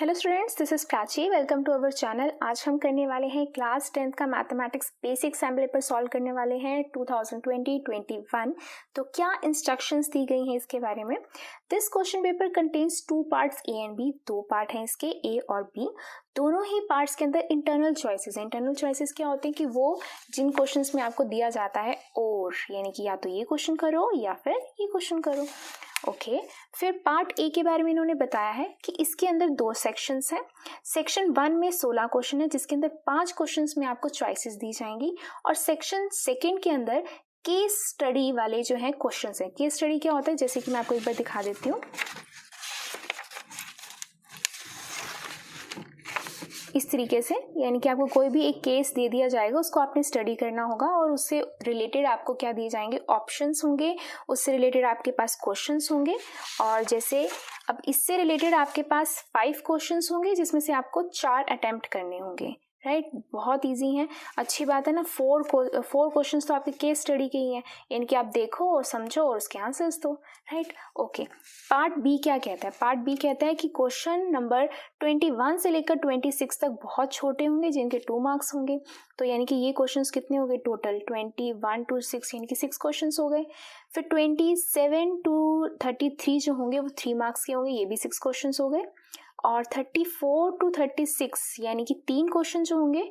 Hello students, this is Prachi. Welcome to our channel. आज हम करने वाले हैं क्लास 10th का mathematics basic exam paper solve करने वाले हैं 2020-21। तो क्या इंस्ट्रक्शंस दी गई हैं इसके बारे में। This question paper contains two parts A and B. दो पार्ट हैं इसके, ए और बी। दोनों ही पार्ट्स के अंदर इंटरनल चॉइसेस हैं। इंटरनल चॉइसेस क्या होते हैं कि वो जिन क्वेश्चंस में आपको दिया जाता है और, यानी कि या तो ये क्वेश्चन करो या फिर ये क्वेश्चन करो। ओके फिर पार्ट ए के बारे में इन्होंने बताया है कि इसके अंदर दो सेक्शंस हैं। सेक्शन 1 में 16 क्वेश्चन है, जिसके अंदर 5 क्वेश्चंस में आपको चॉइसेस दी जाएंगी। और सेक्शन 2 के अंदर केस स्टडी वाले जो हैं क्वेश्चंस हैं। केस स्टडी क्या होता है, जैसे कि मैं आपको एक बार दिखा देती हूँ। इस तरीके से, यानी कि आपको कोई भी एक केस दे दिया जाएगा, उसको आपने स्टडी करना होगा और उससे रिलेटेड आपको क्या दिए जाएंगे, ऑप्शंस होंगे। उससे रिलेटेड आपके पास क्वेश्चंस होंगे। और जैसे अब इससे रिलेटेड आपके पास 5 क्वेश्चंस होंगे, जिसमें से आपको 4 अटेम्प्ट करने होंगे। राइट, बहुत इजी है, अच्छी बात है ना। 4 क्वेश्चंस तो आपके केस स्टडी के ही हैं, यानी कि आप देखो और समझो और उसके आंसर्स दो। Right, okay. पार्ट बी क्या कहता है? पार्ट बी कहता है कि क्वेश्चन नंबर 21 से लेकर 26 तक बहुत छोटे होंगे, जिनके 2 मार्क्स होंगे। तो यानी कि ये क्वेश्चंस कितने हो गए टोटल, 21 to 6, यानी कि 6 क्वेश्चंस हो गए। फिर 27 to 33 जो होंगे वो 3 मार्क्स के होंगे, ये भी 6 क्वेश्चंस हो गए। और 34 to 36 यानी कि 3 क्वेश्चन जो होंगे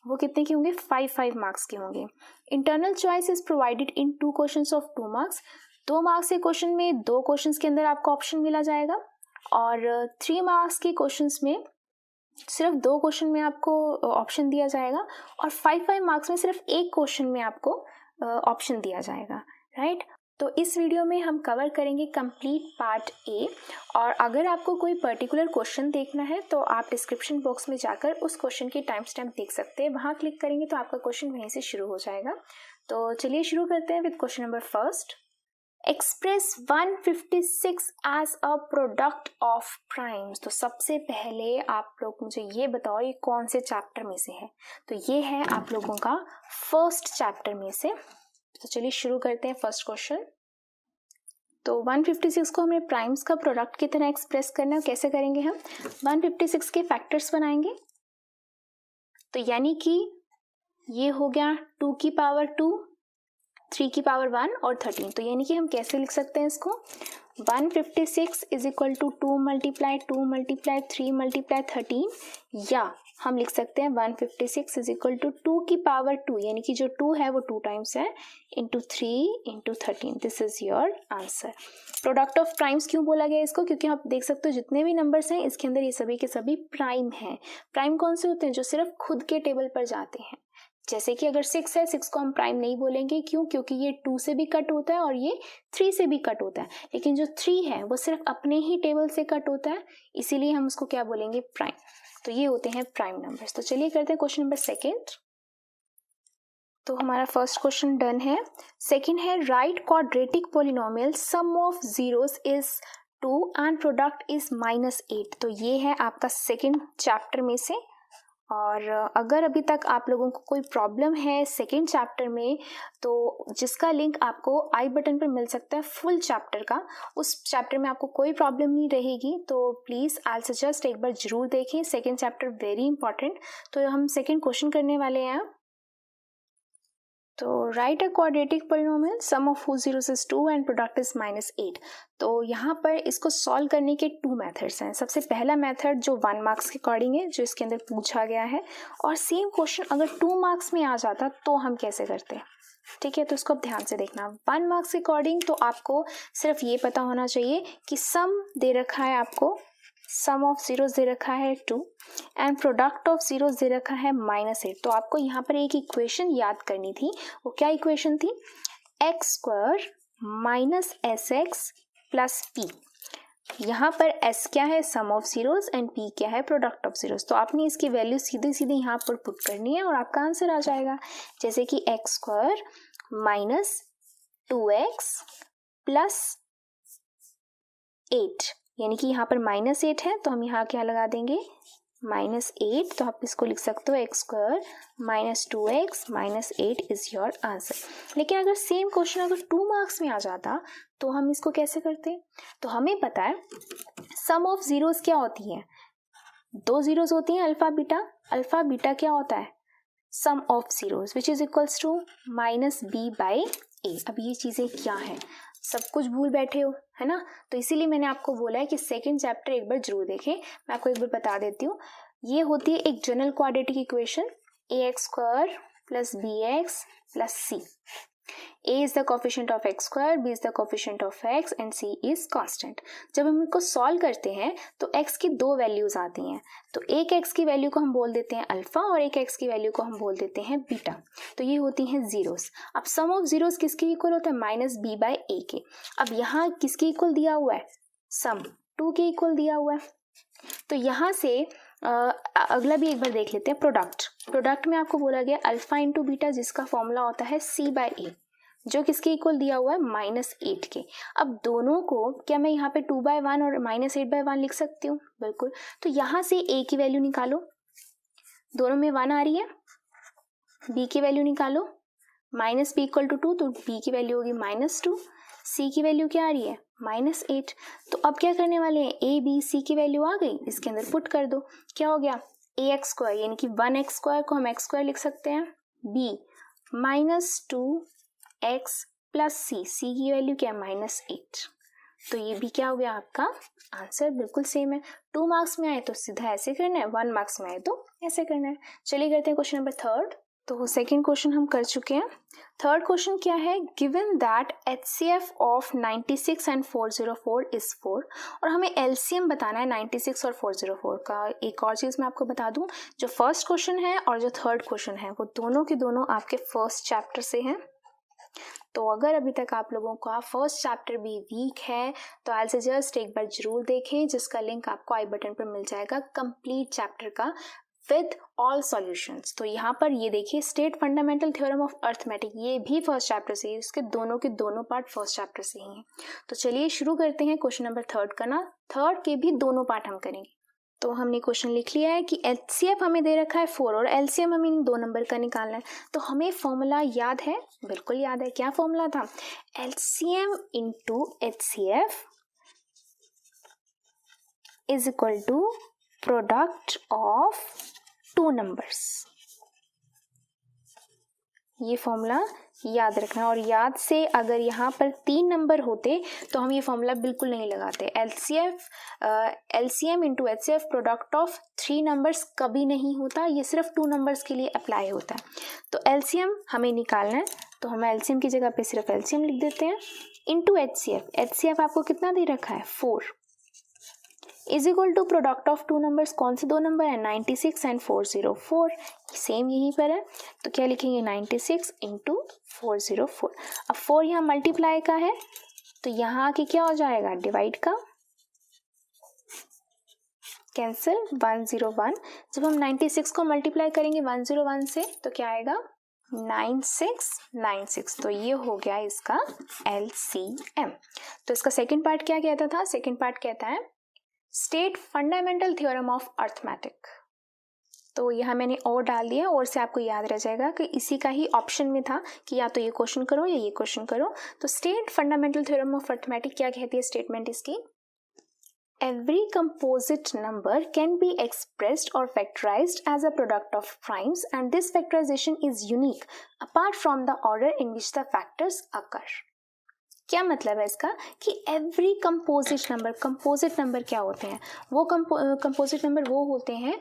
वो कितने के होंगे, 5 मार्क्स के होंगे। Internal choice is provided in 2 questions of 2 marks. 2 marks के क्वेश्चन में 2 क्वेश्चंस के अंदर आपको ऑप्शन मिला जाएगा। और 3 मार्क्स के क्वेश्चंस में सिर्फ 2 क्वेश्चन में आपको ऑप्शन दिया जाएगा। और 5 मार्क्स में सिर्फ 1 क्वेश्चन में आपको ऑप्शन दिया जाएगा। राइट, तो इस वीडियो में हम कवर करेंगे कंप्लीट पार्ट ए। और अगर आपको कोई पर्टिकुलर क्वेश्चन देखना है तो आप डिस्क्रिप्शन बॉक्स में जाकर उस क्वेश्चन की टाइम स्टैम्प देख सकते हैं। वहाँ क्लिक करेंगे तो आपका क्वेश्चन वहीं से शुरू हो जाएगा। तो चलिए शुरू करते हैं with question number first. Express 156 as a product of primes. तो सबसे पहले आप लोग मुझे ये बताओ, ये कौन से चैप्टर में से है? तो ये है आप लोगों का फर्स्ट चैप्टर में से। तो चलिए शुरू करते हैं फर्स्ट क्वेश्चन। तो 156 को हमें प्राइम्स का प्रोडक्ट की तरह एक्सप्रेस करना है। कैसे करेंगे हम? 156 के फैक्टर्स बनाएंगे। तो यानी कि ये हो गया 2 की पावर 2, 3 की पावर 1 और 13। तो यानी कि हम कैसे लिख सकते हैं इसको, 156 is equal to 2 multiply 2 multiply 3 multiply 13। या हम लिख सकते हैं 156 इज इक्वल टू 2 की पावर 2, यानी कि जो 2 है वो 2 टाइम्स है, into 3 into 13। This is your answer. Product of primes क्यों बोला गया इसको? क्योंकि आप देख सकते हो जितने भी नंबर्स हैं इसके अंदर ये सभी के सभी प्राइम हैं। प्राइम कौन से होते हैं? जो सिर्फ खुद के टेबल पर जाते हैं। जैसे कि अगर 6 है, 6 को हम प्राइम नहीं बोलेंगे। क्यों? क्योंकि ये 2 से भी कट होता है और ये 3 से भी कट होता है। लेकिन जो 3 है वो सिर्फ अपने ही टेबल से कट होता है, इसीलिए हम उसको क्या बोलेंगे, प्राइम। तो ये होते हैं प्राइम नंबर्स। तो चलिए करते हैं क्वेश्चन नंबर सेकंड। तो हमारा फर्स्ट क्वेश्चन डन है। सेकंड है, write quadratic polynomial sum of zeros is 2 and product is -8। तो ये है आपका सेकंड चैप्टर में से। और अगर अभी तक आप लोगों को कोई प्रॉब्लम है सेकेंड चैप्टर में, तो जिसका लिंक आपको आई बटन पर मिल सकता है फुल चैप्टर का, उस चैप्टर में आपको कोई प्रॉब्लम नहीं रहेगी। तो प्लीज़ आई सजेस्ट एक बार जरूर देखें, सेकेंड चैप्टर वेरी इंपॉर्टेंट। तो हम सेकेंड क्वेश्चन करने वाले हैं। तो write a quadratic polynomial sum of whose zeros is 2 and product is -8। तो यहाँ पर इसको सॉल्व करने के 2 मेथड्स हैं। सबसे पहला मेथड जो 1 मार्क्स के अकॉर्डिंग है, जो इसके अंदर पूछा गया है। और सेम क्वेश्चन अगर 2 मार्क्स में आ जाता तो हम कैसे करते हैं? ठीक है, तो इसको आप ध्यान से देखना। 1 मार्क्स के अकॉर्डिंग तो आपको सिर्फ ये पता होना चाहिए कि सम दे रखा है, आपको सम ऑफ जीरोस दे रखा है 2 एंड प्रोडक्ट ऑफ जीरोस दे रखा है -8। तो आपको यहाँ पर एक इक्वेशन याद करनी थी। वो क्या इक्वेशन थी? x² - sx plus p। यहाँ पर s क्या है, sum of zeros, and p क्या है, प्रोडक्ट ऑफ जीरोस। तो आपने इसकी वैल्यू सीधे सीधे यहाँ पर पुट करनी है और आपका आंसर आ जाएगा। जैसे कि x² - 2x प्लस 8, यानी कि यहाँ पर -8 है, तो हम यहाँ क्या लगा देंगे, -8। तो आप इसको लिख सकते हो x² - 2x -8 is your answer. लेकिन अगर सेम क्वेश्चन अगर 2 मार्क्स में आ जाता तो हम इसको कैसे करते? तो हमें पता है सम ऑफ जीरोस क्या होती है, दो जीरोस होती हैं अल्फा बीटा। अल्फा बीटा क्या होता है? Sum of zeros which is equals to minus B by A. अब ये चीज़ें क्या हैं, सब कुछ भूल बैठे हो, है ना? तो इसीलिए मैंने आपको बोला है कि सेकंड चैप्टर एक बार जरूर देखें। मैं आपको एक बार बता देती हूँ। ये होती है एक general quadratic equation, a x square plus b x plus c. A is the coefficient of x square, B is the coefficient of x and C is constant। जब हम इनको सॉल्व करते हैं तो x की दो वैल्यूज आती हैं। तो एक x की वैल्यू को हम बोल देते हैं अल्फा और एक x की वैल्यू को हम बोल देते हैं बीटा। तो ये होती हैं जीरोस। अब सम ऑफ जीरोस किसके इक्वल होता है? माइनस बी बाई ए के। अब यहाँ किसके इक्वल दिया हुआ है? सम 2 के इक्वल दिया हुआ है। तो यहाँ से अगला भी एक बार देख लेते हैं। प्रोडक्ट में आपको बोला गया अल्फा इंटू बीटा, जिसका फॉर्मूला होता है सी बाई ए, जो किसके इक्वल दिया हुआ है? माइनस 8 के। अब दोनों को क्या मैं यहाँ पे 2/1 और माइनस 8/1 लिख सकती हूँ? बिल्कुल। तो यहाँ से a की वैल्यू निकालो, दोनों में 1 आ रही है। b की वैल्यू निकालो, माइनस b इक्वल टू 2, तो b की वैल्यू होगी -2। c की वैल्यू क्या आ रही है? -8। तो अब क्या करने वाले हैं? a b c की वैल्यू आ गई, इसके अंदर पुट कर दो। क्या हो गया? ax स्क्वायर यानी कि 1x स्क्वायर को हम x स्क्वायर लिख सकते हैं, b -2x प्लस c की वैल्यू क्या है? -8। तो ये भी क्या हो गया? आपका आंसर बिल्कुल सेम है। 2 मार्क्स में आए तो सीधा ऐसे करना है, 1 मार्क्स में आए तो ऐसे करना है। चलिए करते हैं क्वेश्चन नंबर 3। तो सेकंड क्वेश्चन हम कर चुके हैं। थर्ड क्वेश्चन क्या है? Given that HCF of 96 and 404 is 4, और हमें LCM बताना है 96 और 404 का। एक और चीज़ मैं आपको बता दूं, जो फर्स्ट क्वेश्चन है और जो थर्ड क्वेश्चन है वो दोनों के दोनों आपके फर्स्ट चैप्टर से हैं। तो अगर अभी तक आप लोगों का फर्स्ट चैप्टर भी वीक है तो आई सजेस्ट एक बार जरूर देखें, जिसका लिंक आपको आई बटन पर मिल जाएगा, कंप्लीट चैप्टर का विद ऑल सॉल्यूशंस। तो यहाँ पर ये देखिए, state fundamental theorem of arithmetic, ये भी फर्स्ट चैप्टर से ही, इसके दोनों के दोनों पार्ट फर्स्ट चैप्टर से ही हैं। तो चलिए शुरू करते हैं क्वेश्चन नंबर 3 का ना। थर्ड के भी दोनों पार्ट हम करेंगे। तो हमने क्वेश्चन लिख लिया है कि HCF हमें दे रखा है 4 और LCM हमें इन 2 नंबर का निकालना है। तो हमें फॉर्मूला याद है? बिल्कुल याद है। क्या फॉर्मूला था? LCM into HCF is equal to product of 2 numbers. ये फॉर्मूला याद रखना। और याद से अगर यहाँ पर 3 नंबर होते तो हम ये फॉर्मूला बिल्कुल नहीं लगाते। LCM into HCF product of 3 numbers कभी नहीं होता, ये सिर्फ 2 नंबर्स के लिए अप्लाई होता है। तो LCM हमें निकालना है, तो हम LCM की जगह पे सिर्फ LCM लिख देते हैं, इंटू HCF आपको कितना दे रखा है? 4 is equal to product of 2 numbers. कौन से 2 नंबर है? 96 एंड 404, सेम यहीं पर है। तो क्या लिखेंगे? 96 इंटू 404। अब 4 यहाँ मल्टीप्लाई का है तो यहाँ आके क्या हो जाएगा? डिवाइड का, कैंसिल, 101। जब हम 96 को मल्टीप्लाई करेंगे 101 से तो क्या आएगा? 9696। तो ये हो गया इसका LCM। तो इसका सेकेंड पार्ट क्या कहता था? सेकेंड पार्ट कहता है state fundamental theorem of arithmetic. तो यहाँ मैंने और डाल दिया, और से आपको याद रह जाएगा कि इसी का ही ऑप्शन में था कि या तो ये क्वेश्चन करो या ये क्वेश्चन करो। तो state fundamental theorem of arithmetic क्या कहती है? स्टेटमेंट इसकी, every composite number can be expressed और factorized as a product of primes and this factorization is unique apart from the order in which the factors occur. क्या मतलब है इसका? कि एवरी कंपोजिट नंबर क्या होते हैं? वो कंपोजिट नंबर वो होते हैं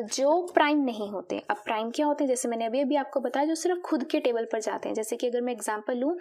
जो प्राइम नहीं होते। अब प्राइम क्या होते हैं? जैसे मैंने अभी आपको बताया, जो सिर्फ खुद के टेबल पर जाते हैं। जैसे कि अगर मैं एग्जांपल लूँ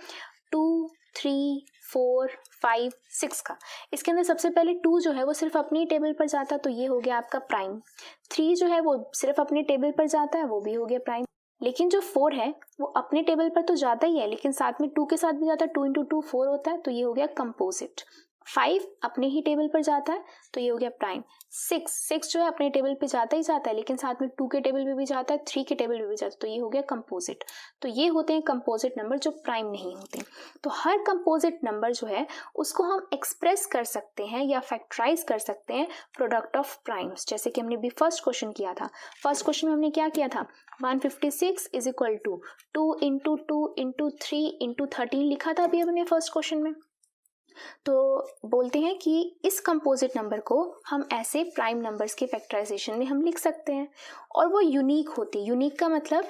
2, 3, 4, 5, 6 का, इसके अंदर सबसे पहले 2 जो है वो सिर्फ अपनी टेबल पर जाता है, तो ये हो गया आपका प्राइम। 3 जो है वो सिर्फ अपनी टेबल पर जाता है, वो भी हो गया प्राइम। लेकिन जो 4 है वो अपने टेबल पर तो जाता ही है, लेकिन साथ में 2 के साथ भी जाता है, 2 × 2 4 होता है, तो ये हो गया कंपोजिट। 5 अपने ही टेबल पर जाता है, तो ये हो गया प्राइम। 6 जो है अपने टेबल पे जाता ही जाता है, लेकिन साथ में 2 के टेबल पे भी जाता है, 3 के टेबल पे भी जाता है, तो ये हो गया कंपोजिट। तो ये होते हैं कंपोजिट नंबर जो प्राइम नहीं होते। तो हर कंपोजिट नंबर जो है उसको हम एक्सप्रेस कर सकते हैं या फैक्टराइज कर सकते हैं प्रोडक्ट ऑफ प्राइम्स। जैसे कि हमने भी फर्स्ट क्वेश्चन किया था। फर्स्ट क्वेश्चन में हमने क्या किया था? 156 इज इक्वल टू 2 × 2 × 3 × 13 लिखा था अभी हमने फर्स्ट क्वेश्चन में। तो बोलते हैं कि इस कंपोजिट नंबर को हम ऐसे प्राइम नंबर्स के फैक्टराइजेशन में हम लिख सकते हैं और वो यूनिक होती है। यूनिक का मतलब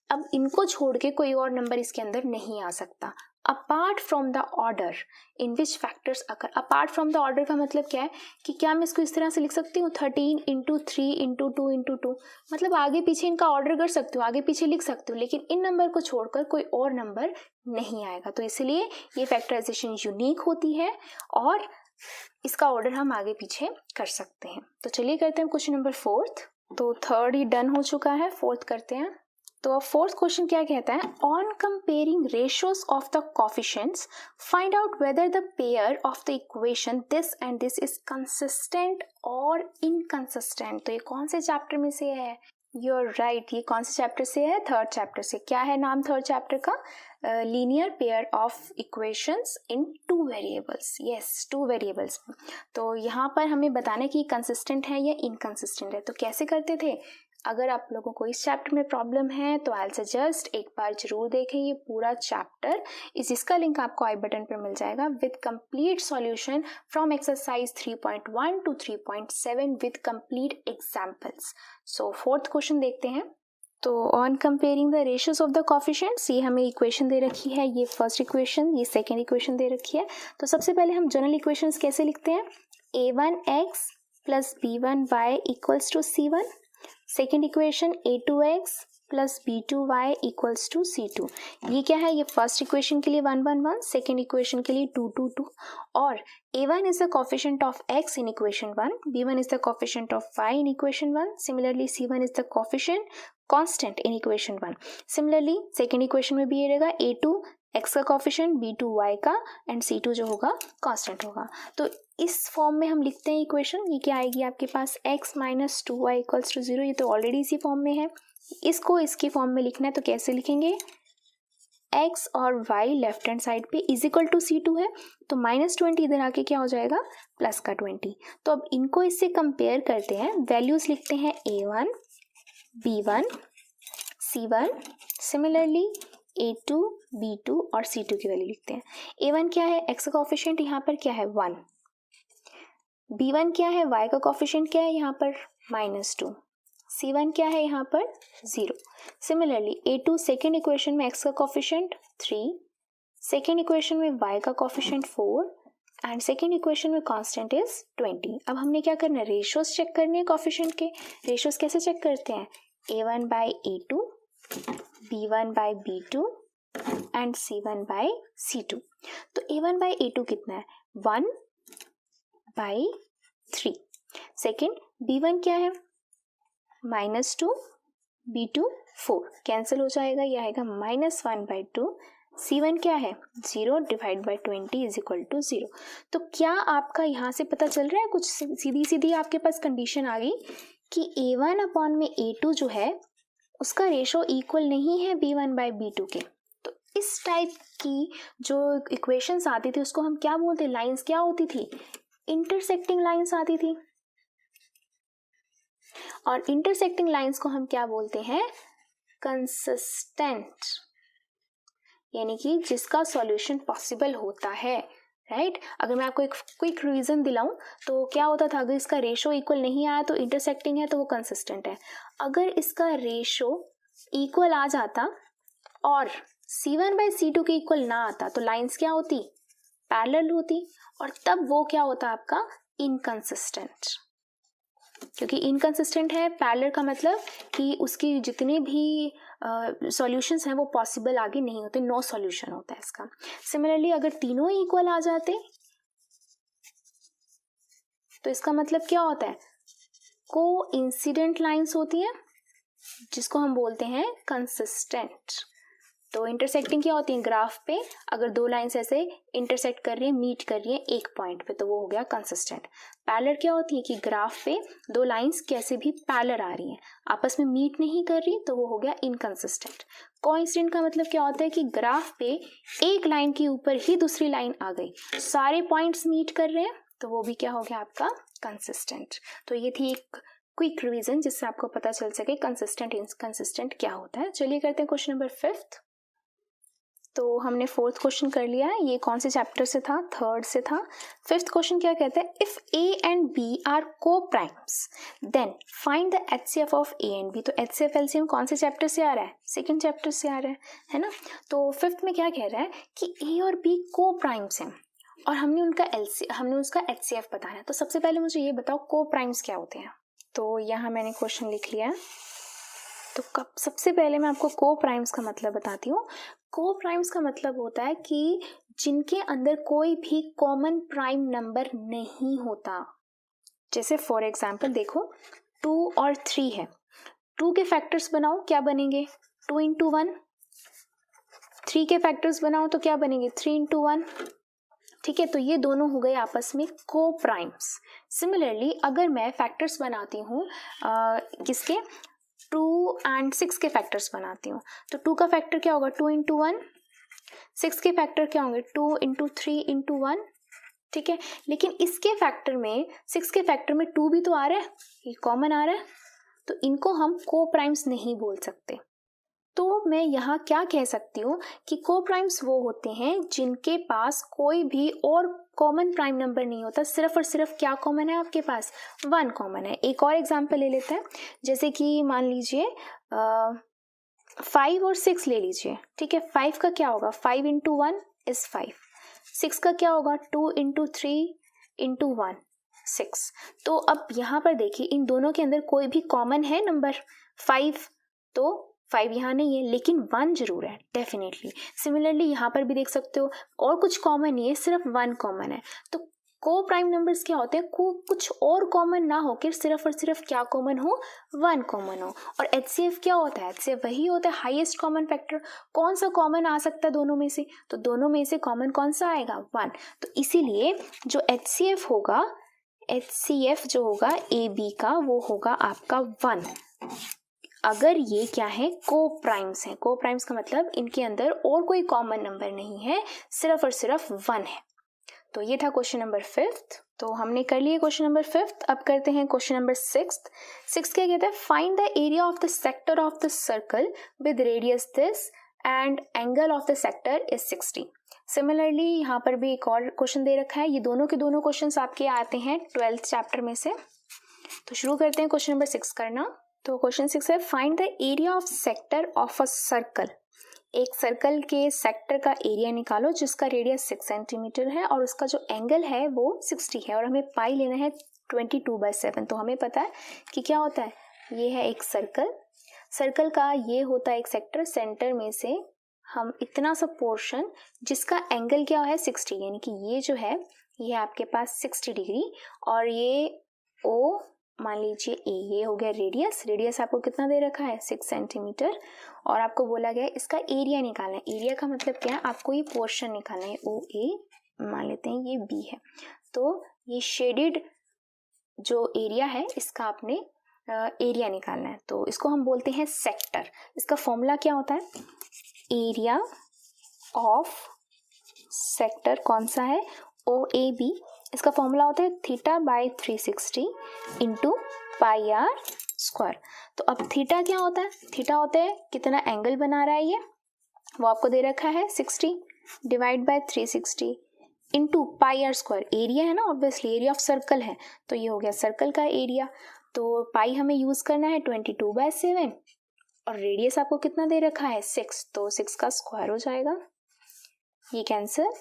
अब इनको छोड़ के कोई और नंबर इसके अंदर नहीं आ सकता, apart from the order in which factors occur. Apart from the order का मतलब क्या है कि क्या मैं इसको इस तरह से लिख सकती हूँ 13 इंटू 3 इंटू 2 इंटू 2, मतलब आगे पीछे इनका ऑर्डर कर सकती हूँ, आगे पीछे लिख सकती हूँ, लेकिन इन नंबर को छोड़कर कोई और नंबर नहीं आएगा। तो इसलिए ये फैक्टराइजेशन यूनिक होती है और इसका ऑर्डर हम आगे पीछे कर सकते हैं। तो चलिए करते हैं क्वेश्चन नंबर 4। तो 3rd ही डन हो चुका है, 4th करते हैं। तो अब 4th क्वेश्चन क्या कहता है, on comparing ratios of the coefficients find out whether the pair of the equation this and this is consistent और इनकंसिस्टेंट। तो ये कौन से चैप्टर में से है? यूर राइट, ये कौन से चैप्टर से है? 3rd चैप्टर से। क्या है नाम 3rd चैप्टर का? Linear pair of equations in 2 variables. Yes, 2 variables. तो यहाँ पर हमें बताना है कि कंसिस्टेंट है या इनकंसिस्टेंट है। तो कैसे करते थे? अगर आप लोगों को इस चैप्टर में प्रॉब्लम है तो आई सजेस्ट एक बार जरूर देखें ये पूरा चैप्टर, जिसका लिंक आपको आई बटन पर मिल जाएगा, with complete solution from exercise 3.1 to 3.7 with complete examples. So 4th question देखते हैं। तो on comparing the ratios of the coefficients, ये हमें इक्वेशन दे रखी है, ये फर्स्ट इक्वेशन, ये सेकेंड इक्वेशन दे रखी है। तो सबसे पहले हम जनरल इक्वेशंस कैसे लिखते हैं? a1x plus b1y equals to c1। Second equation a2x plus b2y equals to c2। ये क्या है? ये फर्स्ट इक्वेशन के लिए 1 1 1, सेकेंड इक्वेशन के लिए 2 2 2। और a1 is the coefficient of x in equation 1, b1 is the coefficient of y in equation 1, similarly c1 is the coefficient constant in equation 1। similarly second equation में भी ये रहेगा a2 x का coefficient, b2 y का, and c2 जो होगा constant होगा। तो इस फॉर्म में हम लिखते हैं इक्वेशन। ये क्या आएगी आपके पास? x minus 2y equals to 0। ये तो ऑलरेडी इसी फॉर्म में है, इसको इसकी फॉर्म में लिखना है। तो कैसे लिखेंगे? x और y लेफ्ट हैंड साइड पे इज इक्वल टू c2 है, तो -20 इधर आके क्या हो जाएगा? प्लस का 20। तो अब इनको इससे कंपेयर करते हैं, वैल्यूज लिखते हैं a1 b1 c1, similarly a2 b2 और c2 की वैल्यू लिखते हैं। a1 क्या है? x का कोफिशिएंट यहाँ पर क्या है? 1। b1 क्या है? y का कोफिशिएंट क्या है यहाँ पर? -2। c1 क्या है यहाँ पर? 0। सिमिलरली a2 सेकेंड इक्वेशन में x का कोफिशिएंट 3, सेकेंड इक्वेशन में y का कोफिशिएंट 4 एंड सेकेंड इक्वेशन में कांस्टेंट इज 20। अब हमने क्या करना है? रेशियोज चेक करने हैं कोफिशिएंट के। रेशियोज कैसे चेक करते हैं? a1 by a2, b1 by b2 and c1 by c2। तो a1 बाई a2 कितना है? 1 बाई 3। सेकेंड b1 क्या है? -2, b2 4, कैंसिल हो जाएगा, यह आएगा -1 बाई 2। c1 क्या है? 0 divide by 20 is equal to 0। तो क्या आपका यहाँ से पता चल रहा है? कुछ सीधी सीधी आपके पास कंडीशन आ गई कि a1 अपॉन में a2 जो है उसका रेशो इक्वल नहीं है b1 बाई b2 के। तो इस टाइप की जो इक्वेशंस आती थी उसको हम क्या बोलते? लाइंस क्या होती थी? इंटरसेक्टिंग लाइंस आती थी। और इंटरसेक्टिंग लाइंस को हम क्या बोलते हैं? कंसिस्टेंट, यानी कि जिसका सॉल्यूशन पॉसिबल होता है, राइट। अगर मैं आपको एक क्विक रिवीजन दिलाऊं तो क्या होता था? अगर इसका रेशो इक्वल नहीं आया तो इंटरसेक्टिंग है तो वो कंसिस्टेंट है। अगर इसका रेशो इक्वल आ जाता और c1 बाई c2 के इक्वल ना आता तो लाइंस क्या होती? पैरेलल होती, और तब वो क्या होता आपका? इनकंसिस्टेंट। क्योंकि इनकंसिस्टेंट है, पैरेलल का मतलब कि उसकी जितने भी सॉल्यूशंस हैं वो पॉसिबल आगे नहीं होते, नो सॉल्यूशन होता है इसका। सिमिलरली अगर तीनों इक्वल आ जाते तो इसका मतलब क्या होता है? कोइंसिडेंट लाइंस होती हैं जिसको हम बोलते हैं कंसिस्टेंट। तो इंटरसेक्टिंग क्या होती है? ग्राफ पे अगर दो लाइंस ऐसे इंटरसेक्ट कर रही है, मीट कर रही है एक पॉइंट पे, तो वो हो गया कंसिस्टेंट। पैरेलल क्या होती है कि ग्राफ पे दो लाइंस कैसे भी पैरेलल आ रही हैं, आपस में मीट नहीं कर रही, तो वो हो गया इनकंसिस्टेंट। कोइंसिडेंट का मतलब क्या होता है कि ग्राफ पे एक लाइन के ऊपर ही दूसरी लाइन आ गई, सारे पॉइंट्स मीट कर रहे हैं, तो वो भी क्या हो गया आपका? कंसिस्टेंट। तो ये थी एक क्विक रिवीजन जिससे आपको पता चल सके कंसिस्टेंट इनकंसिस्टेंट क्या होता है। चलिए करते हैं क्वेश्चन नंबर 5। तो हमने 4th क्वेश्चन कर लिया है। ये कौन से चैप्टर से था? 3rd से था। 5th क्वेश्चन क्या कहता है? If A and B are coprimes then find the HCF of A and B। तो HCF LCM कौन से चैप्टर से आ रहा है? 2nd चैप्टर से आ रहा है ना। तो 5th में क्या कह रहा है कि A और B को प्राइम्स हैं और हमने उसका HCF बताना है। तो सबसे पहले मुझे ये बताओ को प्राइम्स क्या होते हैं। तो यहाँ मैंने क्वेश्चन लिख लिया। तो सबसे पहले मैं आपको को प्राइम्स का मतलब बताती हूँ। को प्राइम्स का मतलब होता है कि जिनके अंदर कोई भी कॉमन प्राइम नंबर नहीं होता। जैसे फॉर एग्जांपल देखो 2 और 3 है। 2 के फैक्टर्स बनाओ, क्या बनेंगे? 2 इंटू 1। 3 के फैक्टर्स बनाओ तो क्या बनेंगे? 3 इंटू 1। ठीक है, तो ये दोनों हो गए आपस में को प्राइम्स। सिमिलरली अगर मैं फैक्टर्स बनाती हूँ किसके? 2 एंड 6 के फैक्टर्स बनाती हूँ, तो 2 का फैक्टर क्या होगा? 2 इंटू 1। 6 के फैक्टर क्या होंगे? 2 इंटू 3 इंटू 1। ठीक है, लेकिन इसके फैक्टर में 6 के फैक्टर में 2 भी तो आ रहा है, ये कॉमन आ रहा है, तो इनको हम को प्राइम्स नहीं बोल सकते। तो मैं यहाँ क्या कह सकती हूँ कि को प्राइम्स वो होते हैं जिनके पास कोई भी और कॉमन प्राइम नंबर नहीं होता। सिर्फ और सिर्फ क्या कॉमन है आपके पास? 1 कॉमन है। एक और एग्जांपल ले लेते हैं, जैसे कि मान लीजिए 5 और 6 ले लीजिए। ठीक है, 5 का क्या होगा? 5 इंटू 1 इज 5। 6 का क्या होगा? 2 इंटू 3 इंटू 1 6। तो अब यहाँ पर देखिए इन दोनों के अंदर कोई भी कॉमन है नंबर 5, तो 5 यहाँ नहीं है, लेकिन 1 जरूर है डेफिनेटली। सिमिलरली यहाँ पर भी देख सकते हो और कुछ कॉमन नहीं है, सिर्फ 1 कॉमन है। तो को प्राइम नंबर्स क्या होते हैं? कुछ और कॉमन ना होकर सिर्फ और सिर्फ क्या कॉमन हो? 1 कॉमन हो। और HCF क्या होता है? HCF वही होता है हाईएस्ट कॉमन फैक्टर। कौन सा कॉमन आ सकता है दोनों में से? तो दोनों में से कॉमन कौन सा आएगा? 1। तो इसीलिए जो HCF होगा, HCF जो होगा AB का, वो होगा आपका 1। अगर ये क्या है? को प्राइम्स हैं। को प्राइम्स का मतलब इनके अंदर और कोई कॉमन नंबर नहीं है, सिर्फ और सिर्फ 1 है। तो ये था क्वेश्चन नंबर 5th। तो हमने कर लिए क्वेश्चन नंबर 5th। अब करते हैं क्वेश्चन नंबर 6th। 6th क्या कहता है? Find the area of the sector of the circle with radius this and angle of the sector is 60। Similarly यहाँ पर भी एक और क्वेश्चन दे रखा है। ये दोनों के दोनों क्वेश्चंस आपके आते हैं 12th चैप्टर में से। तो शुरू करते हैं क्वेश्चन नंबर 6 करना। तो क्वेश्चन 6 है find the area of sector of a circle. एक सर्कल के सेक्टर का एरिया निकालो जिसका रेडियस 6 सेंटीमीटर है और उसका जो एंगल है वो 60 है और हमें पाई लेना है 22/7। तो हमें पता है कि क्या होता है, ये है एक सर्कल का ये होता है एक सेक्टर। सेंटर में से हम इतना सा पोर्शन जिसका एंगल क्या है 60, यानी कि ये जो है ये आपके पास 60 डिग्री और ये O मान लीजिए A, ये हो गया रेडियस आपको कितना दे रखा है? 6 सेंटीमीटर। और आपको बोला गया है इसका एरिया निकालना है। एरिया का मतलब क्या है? आपको ये पोर्शन निकालना है। OA मान लेते हैं ये B है, तो ये शेडेड जो एरिया है इसका आपने एरिया निकालना है। तो इसको हम बोलते हैं सेक्टर। इसका फॉर्मूला क्या होता है? एरिया ऑफ सेक्टर कौन सा है? OAB। इसका फॉर्मूला होता है θ/360 इंटू πr²। तो अब थीटा क्या होता है? थीटा होता है कितना एंगल बना रहा है ये, वो आपको दे रखा है 60 divide by 360 into πr²। Area है ना, ऑब्वियसली एरिया ऑफ सर्कल है, तो ये हो गया सर्कल का एरिया। तो पाई हमें यूज करना है 22/7 और रेडियस आपको कितना दे रखा है? 6, तो 6 का स्क्वायर हो जाएगा। ये कैंसिल,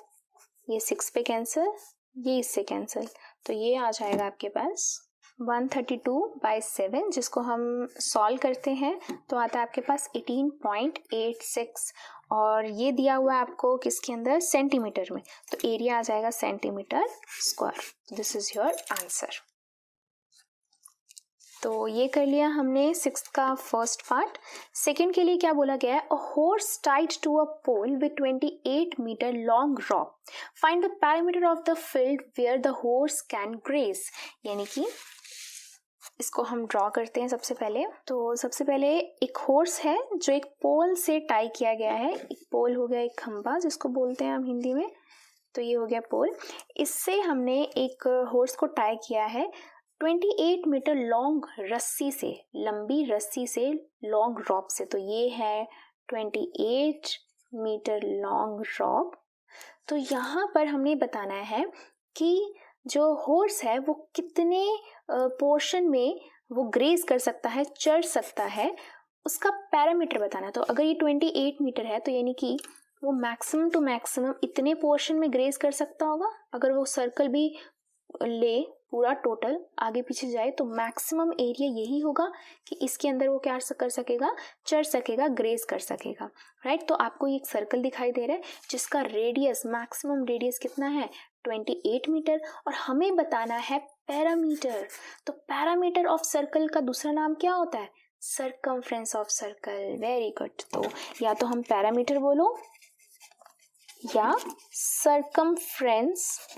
ये 6 पे कैंसिल, ये इससे कैंसिल, तो ये आ जाएगा आपके पास 132/7। जिसको हम सॉल्व करते हैं तो आता है आपके पास 18.86 और ये दिया हुआ है आपको किसके अंदर? सेंटीमीटर में, तो एरिया आ जाएगा centimetre square. This is your answer. तो ये कर लिया हमने 6th का फर्स्ट पार्ट। सेकंड के लिए क्या बोला गया है? A horse tied to a pole with 28 metre long rope, find the parameter of the field where the horse can graze. यानी कि इसको हम ड्रॉ करते हैं सबसे पहले। तो सबसे पहले एक हॉर्स है जो एक पोल से टाई किया गया है। एक पोल हो गया एक खंभा जिसको बोलते हैं हम हिंदी में, तो ये हो गया पोल। इससे हमने एक हॉर्स को टाई किया है 28 मीटर लॉन्ग रस्सी से, लंबी रस्सी से, लॉन्ग रॉप से। तो ये है 28 मीटर लॉन्ग रॉप। तो यहाँ पर हमने बताना है कि जो हॉर्स है वो कितने पोर्शन में वो ग्रेज कर सकता है, चढ़ सकता है, उसका पैरामीटर बताना है। तो अगर ये 28 मीटर है तो यानी कि वो मैक्सिमम टू मैक्सिमम इतने पोर्शन में ग्रेज कर सकता होगा। अगर वो सर्कल भी ले पूरा टोटल आगे पीछे जाए तो मैक्सिमम एरिया यही होगा कि इसके अंदर वो क्या कर सकेगा, चढ़ सकेगा, ग्रेज कर सकेगा, राइट। तो आपको एक सर्कल दिखाई दे रहा है जिसका रेडियस, मैक्सिमम रेडियस कितना है, 28 मीटर, और हमें बताना है पैरामीटर। तो पैरामीटर ऑफ सर्कल का दूसरा नाम क्या होता है, circumference of circle. Very good. तो या तो हम पैरामीटर बोलो या सरकमफ्रेंस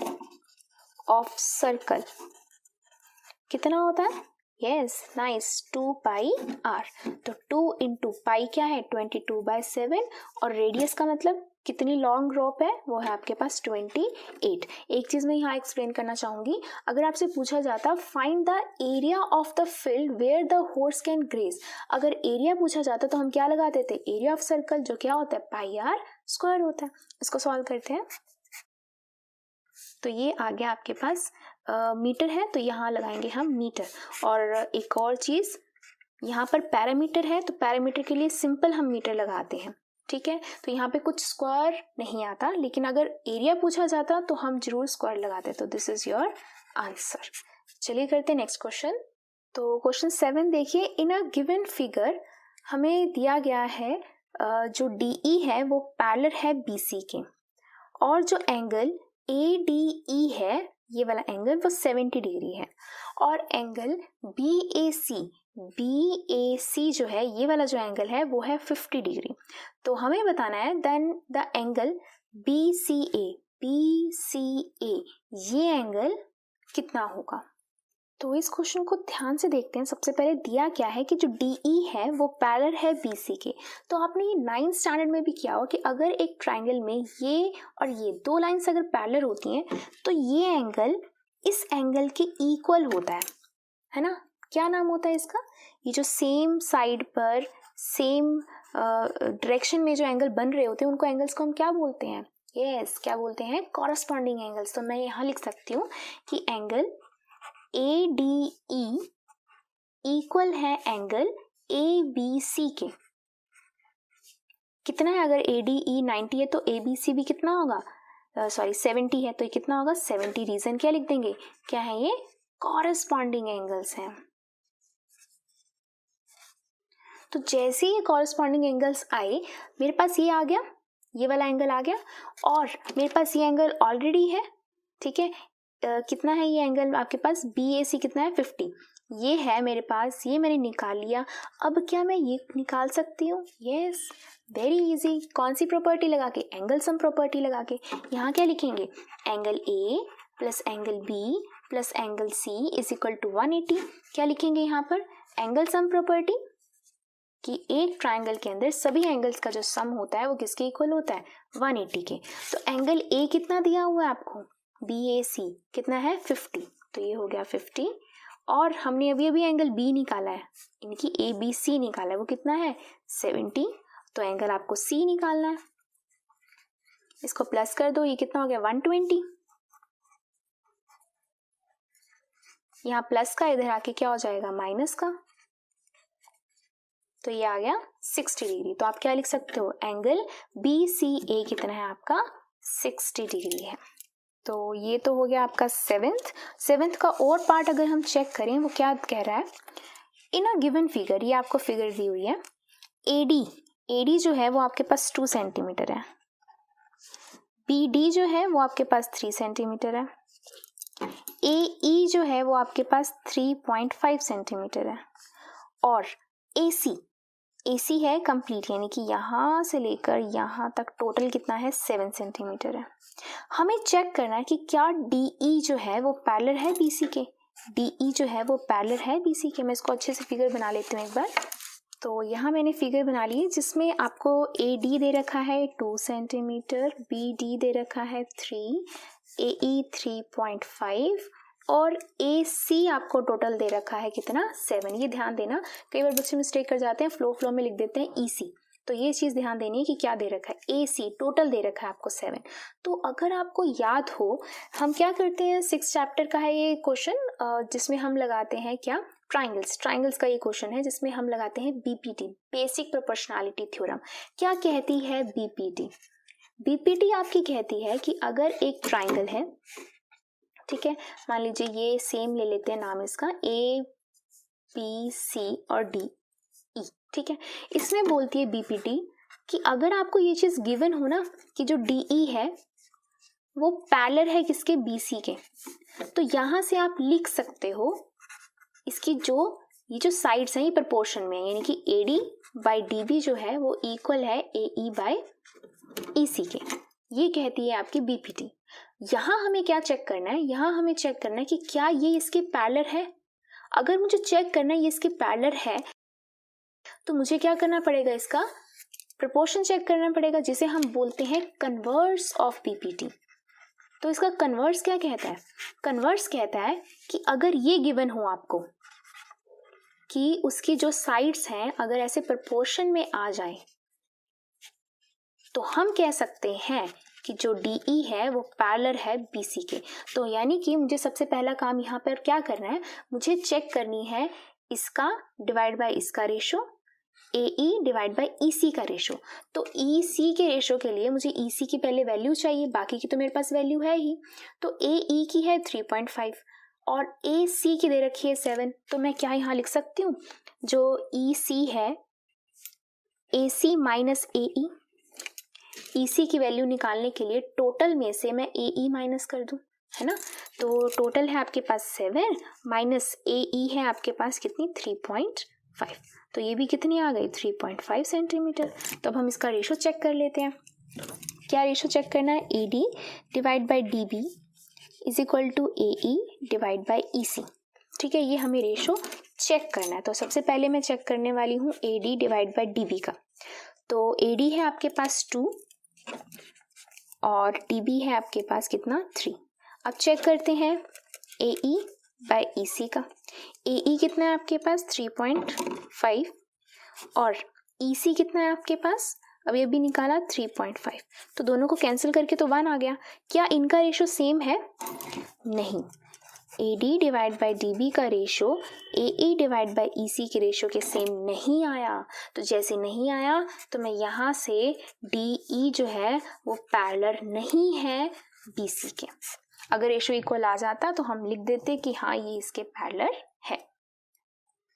ऑफ सर्कल कितना होता है, यस नाइस, 2 पाई आर। तो 2 इंटू पाई क्या है, 22/7, और रेडियस का मतलब कितनी लॉन्ग रॉप है, वो है आपके पास 28। एक चीज मैं यहाँ एक्सप्लेन करना चाहूंगी, अगर आपसे पूछा जाता find the area of the field where the horse can graze, अगर एरिया पूछा जाता तो हम क्या लगा देते, एरिया ऑफ सर्कल, जो क्या होता है पाई आर स्क्वायर होता है। इसको सॉल्व करते हैं। तो ये आ गया आपके पास मीटर है, तो यहाँ लगाएंगे हम मीटर। और एक और चीज, यहाँ पर पैरामीटर है तो पैरामीटर के लिए सिंपल हम मीटर लगाते हैं, ठीक है। तो यहाँ पे कुछ स्क्वायर नहीं आता, लेकिन अगर एरिया पूछा जाता तो हम जरूर स्क्वायर लगाते। तो दिस इज योर आंसर। चलिए करते हैं नेक्स्ट क्वेश्चन। तो क्वेश्चन 7 देखिए, इन अ गिवन फिगर हमें दिया गया है जो DE है वो पैरेलल है BC के, और जो एंगल ADE है, ये वाला एंगल वो 70 डिग्री है, और एंगल BAC जो है, ये वाला जो एंगल है वो है 50 डिग्री। तो हमें बताना है देन द एंगल BCA ये एंगल कितना होगा। तो इस क्वेश्चन को ध्यान से देखते हैं। सबसे पहले दिया क्या है कि जो DE है वो पैरेलल है BC के। तो आपने ये 9th स्टैंडर्ड में भी किया हो कि अगर एक ट्राइंगल में ये और ये दो लाइंस अगर पैरेलल होती हैं तो ये एंगल इस एंगल के इक्वल होता है ना। क्या नाम होता है इसका, ये जो सेम साइड पर सेम डायरेक्शन में जो एंगल बन रहे होते हैं उनको एंगल्स को हम क्या बोलते हैं, यस क्या बोलते हैं, कॉरस्पॉन्डिंग एंगल्स। तो मैं यहाँ लिख सकती हूँ कि एंगल ADE इक्वल है एंगल ABC के। कितना है, अगर ADE 90 है तो ABC भी कितना होगा, 70 है तो ये कितना होगा 70। रीजन क्या लिख देंगे, क्या है ये, कॉरस्पॉन्डिंग एंगल्स हैं। तो जैसे ही कॉरस्पॉन्डिंग एंगल्स आए, मेरे पास ये आ गया, ये वाला एंगल आ गया, और मेरे पास ये एंगल ऑलरेडी है, ठीक है। कितना है ये एंगल आपके पास, BAC कितना है 50, ये है मेरे पास, ये मैंने निकाल लिया। अब क्या मैं ये निकाल सकती हूँ, यस वेरी इजी। कौन सी प्रॉपर्टी लगा के, एंगल सम प्रॉपर्टी लगा के। यहाँ क्या लिखेंगे, angle A plus angle B plus angle C is equal to 180। क्या लिखेंगे यहाँ पर, एंगल सम प्रॉपर्टी, कि एक ट्राइंगल के अंदर सभी एंगल्स का जो सम होता है वो किसके इक्वल होता है, 180 के। तो एंगल A कितना दिया हुआ है आपको, BAC कितना है 50, तो ये हो गया 50। और हमने अभी अभी एंगल B निकाला है, इनकी ABC निकाला है, वो कितना है 70। तो एंगल आपको C निकालना है, इसको प्लस कर दो, ये कितना हो गया 120। यहाँ प्लस का इधर आके क्या हो जाएगा माइनस का, तो ये आ गया 60 डिग्री। तो आप क्या लिख सकते हो, एंगल BCA कितना है आपका 60 डिग्री है। तो ये तो हो गया आपका 7th का। और पार्ट अगर हम चेक करें वो क्या कह रहा है, इन अ गिवन फिगर, ये आपको फिगर दी हुई है, AD जो है वो आपके पास 2 सेंटीमीटर है, BD जो है वो आपके पास 3 सेंटीमीटर है, AE जो है वो आपके पास 3.5 सेंटीमीटर है, और AC है कंप्लीट, यानी कि यहाँ से लेकर यहाँ तक टोटल कितना है 7 सेंटीमीटर है। हमें चेक करना है कि क्या DE जो है वो पैरेलल है BC के, DE जो है वो पैरेलल है BC के। मैं इसको अच्छे से फिगर बना लेती हूँ एक बार। तो यहाँ मैंने फिगर बना ली है जिसमें आपको AD दे रखा है 2 सेंटीमीटर, BD दे रखा है 3, AE 3.5 और AC आपको टोटल दे रखा है कितना 7। ये ध्यान देना, कई बार बच्चे मिस्टेक कर जाते हैं, फ्लो में लिख देते हैं EC, तो ये चीज़ ध्यान देनी है कि क्या दे रखा है, AC टोटल दे रखा है आपको 7। तो अगर आपको याद हो, हम क्या करते हैं, 6 चैप्टर का है ये क्वेश्चन, जिसमें हम लगाते हैं क्या, ट्राइंगल्स का ये क्वेश्चन है जिसमें हम लगाते हैं BPT, बेसिक प्रोपोर्शनैलिटी थ्योरम। क्या कहती है BPT आपकी कहती है कि अगर एक ट्राइंगल है, ठीक है, मान लीजिए ये सेम ले लेते हैं नाम इसका ABC और DE, ठीक है, इसमें बोलती है BPT कि अगर आपको ये चीज गिवन हो ना कि जो DE है वो पैरेलल है किसके, BC के, तो यहां से आप लिख सकते हो इसकी ये जो साइड्स हैं ये प्रोपोर्शन में है, यानी कि AD/DB जो है वो इक्वल है AE/EC के। ये कहती है आपकी BPT। यहाँ हमें क्या चेक करना है, यहाँ हमें चेक करना है कि क्या ये इसके पैरेलल है। अगर मुझे चेक करना है ये इसके पैरेलल है तो मुझे क्या करना पड़ेगा, इसका प्रोपोर्शन चेक करना पड़ेगा, जिसे हम बोलते हैं कन्वर्स ऑफ BPT। तो इसका कन्वर्स क्या कहता है, कन्वर्स कहता है कि अगर ये गिवन हो आपको कि उसकी जो साइड्स हैं अगर ऐसे प्रोपोर्शन में आ जाए तो हम कह सकते हैं कि जो DE है वो पैरेलल है BC के। तो यानी कि मुझे सबसे पहला काम यहाँ पर क्या करना है, मुझे चेक करनी है इसका डिवाइड बाय इसका ratio, AE divide by EC का रेशो। तो EC के रेशो के लिए मुझे EC की पहले वैल्यू चाहिए, बाकी की तो मेरे पास वैल्यू है ही। तो AE की है 3.5 और AC की दे रखी है 7। तो मैं क्या यहाँ लिख सकती हूँ, जो EC है AC माइनस AE, EC की वैल्यू निकालने के लिए टोटल में से मैं AE माइनस कर दूं, है ना। तो टोटल है आपके पास 7 माइनस AE है आपके पास कितनी, 3.5। तो ये भी कितनी आ गई, 3.5 सेंटीमीटर। तो अब हम इसका रेशो चेक कर लेते हैं। क्या रेशो चेक करना है, AD divide by DB is equal to AE divide by EC, ठीक है, ये हमें रेशो चेक करना है। तो सबसे पहले मैं चेक करने वाली हूँ AD डिवाइड बाई DB का। तो AD है आपके पास 2 और DB है आपके पास कितना, 3। अब चेक करते हैं AE बाई EC का। AE कितना है आपके पास, 3.5 और EC कितना है आपके पास, अभी अभी निकाला 3.5। तो दोनों को कैंसिल करके तो 1 आ गया। क्या इनका रेशो सेम है, नहीं। AD डिवाइड बाई DB का ratio AE divide by EC के रेशो के सेम नहीं आया। तो जैसे नहीं आया तो मैं यहाँ से DE जो है वो पैरेलल नहीं है BC के। अगर रेशो इक्वल आ जाता तो हम लिख देते कि हाँ ये इसके पैरेलल है।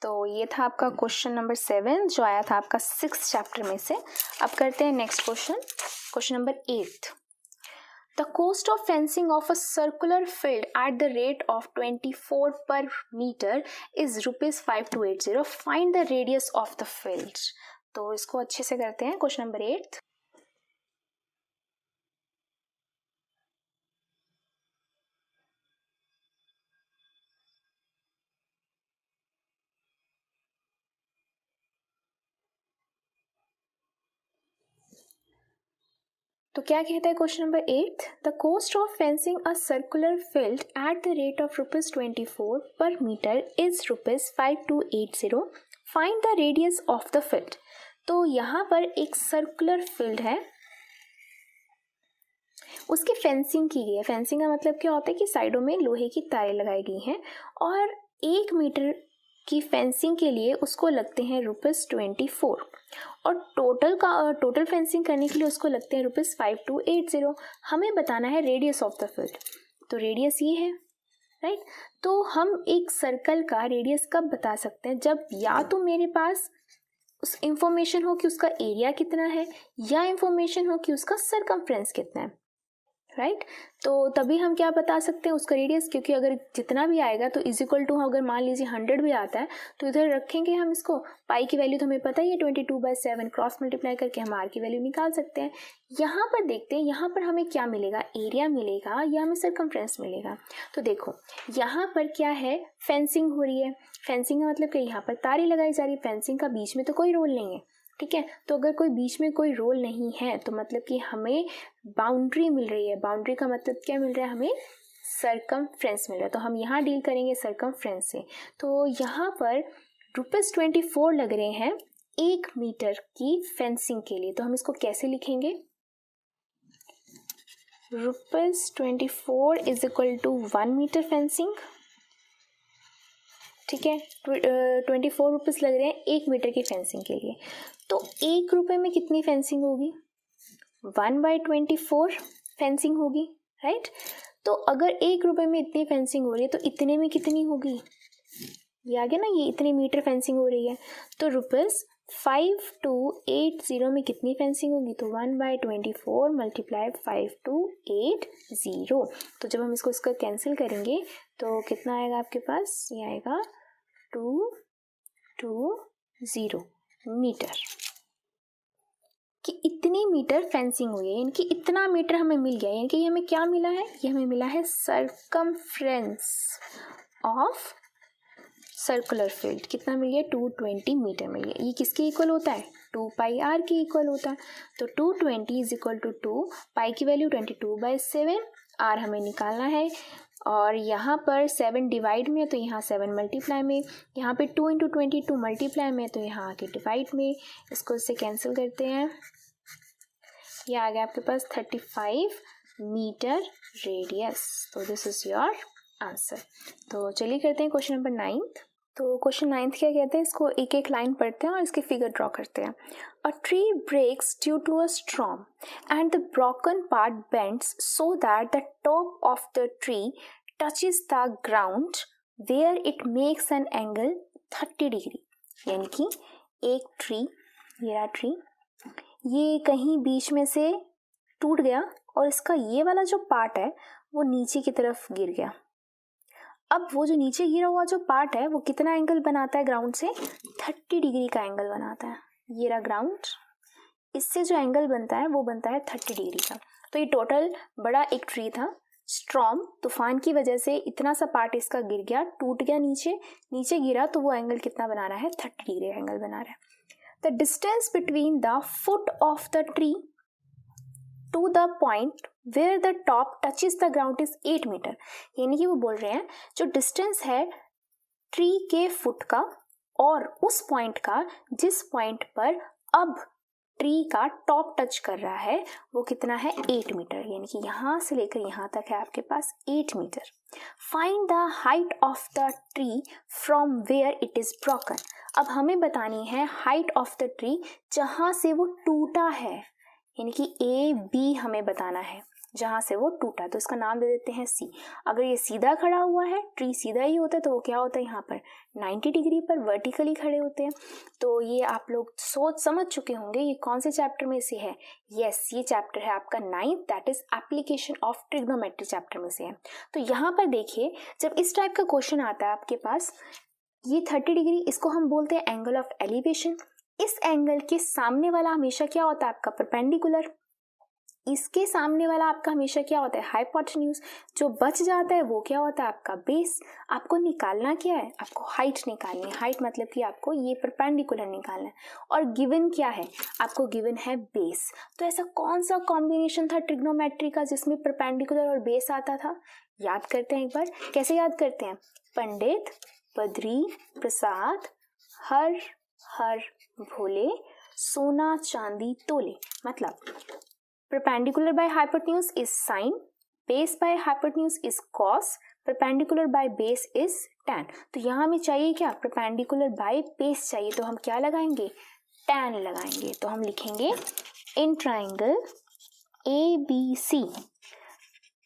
तो ये था आपका क्वेश्चन नंबर 7 जो आया था आपका 6th चैप्टर में से। अब करते हैं next question number 8। The cost of fencing of a circular field at the rate of 24 per meter is ₹5280. Find the radius of the field. तो इसको अच्छे से करते हैं। Question number 8। तो क्या कहता है question number 8, the cost of fencing a circular field at the rate of ₹24 per metre is ₹5280. Find the radius of the field. तो यहाँ पर एक सर्कुलर फील्ड है, उसकी फेंसिंग की गई है। फेंसिंग का मतलब क्या होता है कि साइडों में लोहे की तारें लगाई गई हैं और 1 मीटर की फेंसिंग के लिए उसको लगते हैं ₹24 और टोटल फेंसिंग करने के लिए उसको लगते हैं ₹5280। हमें बताना है रेडियस ऑफ द फील्ड। तो रेडियस ये है, राइट। तो हम एक सर्कल का रेडियस कब बता सकते हैं, जब या तो मेरे पास उस इंफॉर्मेशन हो कि उसका एरिया कितना है या इंफॉर्मेशन हो कि उसका सरकमफ्रेंस कितना है, राइट। तो तभी हम क्या बता सकते हैं उसका रेडियस, क्योंकि अगर जितना भी आएगा तो इज इक्वल टू, अगर मान लीजिए 100 भी आता है तो इधर रखेंगे हम इसको। पाई की वैल्यू तो हमें पता ही है 22/7, क्रॉस मल्टीप्लाई करके हम आर की वैल्यू निकाल सकते हैं। यहाँ पर देखते हैं यहाँ पर हमें क्या मिलेगा, एरिया मिलेगा या हमें सरकमफ्रेंस मिलेगा। तो देखो यहाँ पर क्या है, फेंसिंग हो रही है। फेंसिंग का मतलब कि यहाँ पर तारें लगाई जा रही है। फेंसिंग का बीच में तो कोई रोल नहीं है, ठीक है। तो अगर कोई बीच में कोई रोल नहीं है तो मतलब कि हमें बाउंड्री मिल रही है। बाउंड्री का मतलब क्या मिल रहा है, हमें सरकमफ्रेंस मिल रहा है। तो हम यहाँ डील करेंगे सरकमफ्रेंस से। तो यहाँ पर ₹24 लग रहे हैं 1 मीटर की फेंसिंग के लिए। तो हम इसको कैसे लिखेंगे? ₹24 is equal to 1 metre fencing. ठीक है, 24 रुपीज़ लग रहे हैं 1 मीटर की फेंसिंग के लिए। तो 1 रुपये में कितनी फेंसिंग होगी? 1/24 फेंसिंग होगी, राइट। तो अगर 1 रुपये में इतनी फेंसिंग हो रही है तो इतने में कितनी होगी? ये आ गया ना, ये इतने मीटर फेंसिंग हो रही है। तो ₹5280 में कितनी फेंसिंग होगी? तो 1/24 मल्टीप्लाई 5280। तो जब हम इसका कैंसिल करेंगे तो कितना आएगा आपके पास? ये आएगा 220 मीटर कि इतनी मीटर फेंसिंग हुई है, इनकी इतना मीटर हमें मिल गया। यानी कि ये हमें क्या मिला है? ये हमें मिला है सर्कमफ्रेंस ऑफ सर्कुलर फील्ड। कितना मिल गया? 220 मीटर मिल गया। ये किसके इक्वल होता है? 2πr के इक्वल होता है। तो 220 इज इक्वल टू 2, पाई की वैल्यू 22/7, r हमें निकालना है। और यहाँ पर 7 डिवाइड में, तो यहाँ 7 मल्टीप्लाई में, यहाँ पे 2 × 22 मल्टीप्लाई में, तो यहाँ आके डिवाइड में। इसको इससे कैंसिल करते हैं, ये आ गया आपके पास 35 मीटर रेडियस। तो दिस इज योर आंसर। तो चलिए करते हैं क्वेश्चन नंबर 9। तो क्वेश्चन 9 क्या कहते हैं, इसको एक एक लाइन पढ़ते हैं और इसके फिगर ड्रॉ करते हैं। A tree breaks due to a storm and the broken part bends so that the top of the tree touches the ground where it makes an angle 30 degree. यानी कि एक tree, ये रहा tree, ये कहीं बीच में से टूट गया और इसका ये वाला जो पार्ट है वो नीचे की तरफ गिर गया। अब वो जो नीचे गिरा हुआ जो पार्ट है वो कितना एंगल बनाता है ग्राउंड से? 30 डिग्री का एंगल बनाता है। ये रहा ग्राउंड, इससे जो एंगल बनता है वो बनता है 30 डिग्री का। तो ये टोटल बड़ा एक ट्री था, स्टॉर्म तूफान की वजह से इतना सा पार्ट इसका गिर गया, टूट गया, नीचे गिरा, तो वो एंगल कितना बना रहा है? 30 डिग्री एंगल बना रहा है। The distance between the foot of the tree to the point where the top touches the ground is 8 metre. यानी कि वो बोल रहे हैं जो डिस्टेंस है ट्री के फुट का और उस पॉइंट का जिस पॉइंट पर अब ट्री का टॉप टच कर रहा है वो कितना है? 8 मीटर। यानी कि यहाँ से लेकर यहाँ तक है आपके पास 8 metre. Find the height of the tree from where it is broken. अब हमें बतानी है हाइट ऑफ द ट्री जहाँ से वो टूटा है, यानी कि AB हमें बताना है जहाँ से वो टूटा। तो इसका नाम दे देते हैं C। अगर ये सीधा खड़ा हुआ है, ट्री सीधा ही होता है, तो वो क्या होता है? यहाँ पर 90 डिग्री पर वर्टिकली खड़े होते हैं। तो ये आप लोग सोच समझ चुके होंगे ये कौन से चैप्टर में से है। यस, ये चैप्टर है आपका 9th, that is application of trigonometry chapter में से है। तो यहाँ पर देखिए, जब इस टाइप का क्वेश्चन आता है आपके पास, ये 30 डिग्री, इसको हम बोलते हैं एंगल ऑफ एलिवेशन। इस एंगल के सामने वाला हमेशा क्या होता है? आपका परपेंडिकुलर। इसके सामने वाला आपका हमेशा क्या होता है? हाइपोटेन्यूज। जो बच जाता है वो क्या होता है? आपका बेस। आपको निकालना क्या है? आपको हाइट निकालनी है। हाइट मतलब कि आपको ये परपेंडिकुलर निकालना है। और गिवन क्या है? आपको गिवन है बेस। तो ऐसा कौन सा कॉम्बिनेशन था ट्रिग्नोमेट्री का जिसमें परपेंडिकुलर और बेस आता था? याद करते हैं एक बार। कैसे याद करते हैं? पंडित बद्री प्रसाद हर हर भोले सोना चांदी तोले। मतलब perpendicular by hypotenuse is sin, base by hypotenuse is cos, perpendicular by base is tan। तो यहाँ हमें चाहिए क्या? perpendicular by base चाहिए, तो हम क्या लगाएंगे? tan लगाएंगे। तो हम लिखेंगे in triangle ABC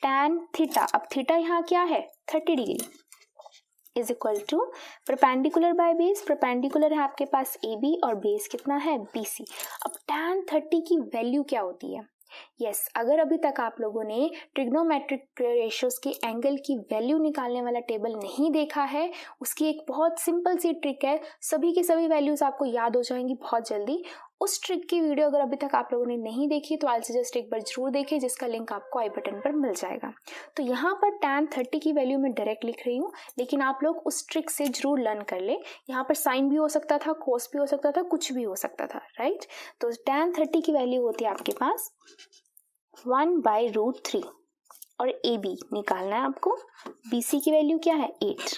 tan theta. अब थीटा यहाँ क्या है? 30 degree is equal to perpendicular by base. Perpendicular है आपके पास AB और बेस कितना है? BC। अब tan 30 की वैल्यू क्या होती है? यस, अगर अभी तक आप लोगों ने ट्रिग्नोमेट्रिक रेशियोज के एंगल की वैल्यू निकालने वाला टेबल नहीं देखा है, उसकी एक बहुत सिंपल सी ट्रिक है, सभी की सभी वैल्यूज आपको याद हो जाएंगी बहुत जल्दी। उस ट्रिक की वीडियो अगर अभी तक आप लोगों ने नहीं देखी तो आई सजेस्ट एक बार जरूर देखें, जिसका लिंक आपको आई बटन पर मिल जाएगा। तो यहाँ पर tan 30 की वैल्यू मैं डायरेक्ट लिख रही हूँ, लेकिन आप लोग उस ट्रिक से जरूर लर्न कर ले। यहाँ पर साइन भी हो सकता था, कोस भी हो सकता था, कुछ भी हो सकता था, राइट। तो tan 30 की वैल्यू होती है आपके पास 1/√3 और AB निकालना है आपको। BC की वैल्यू क्या है? 8।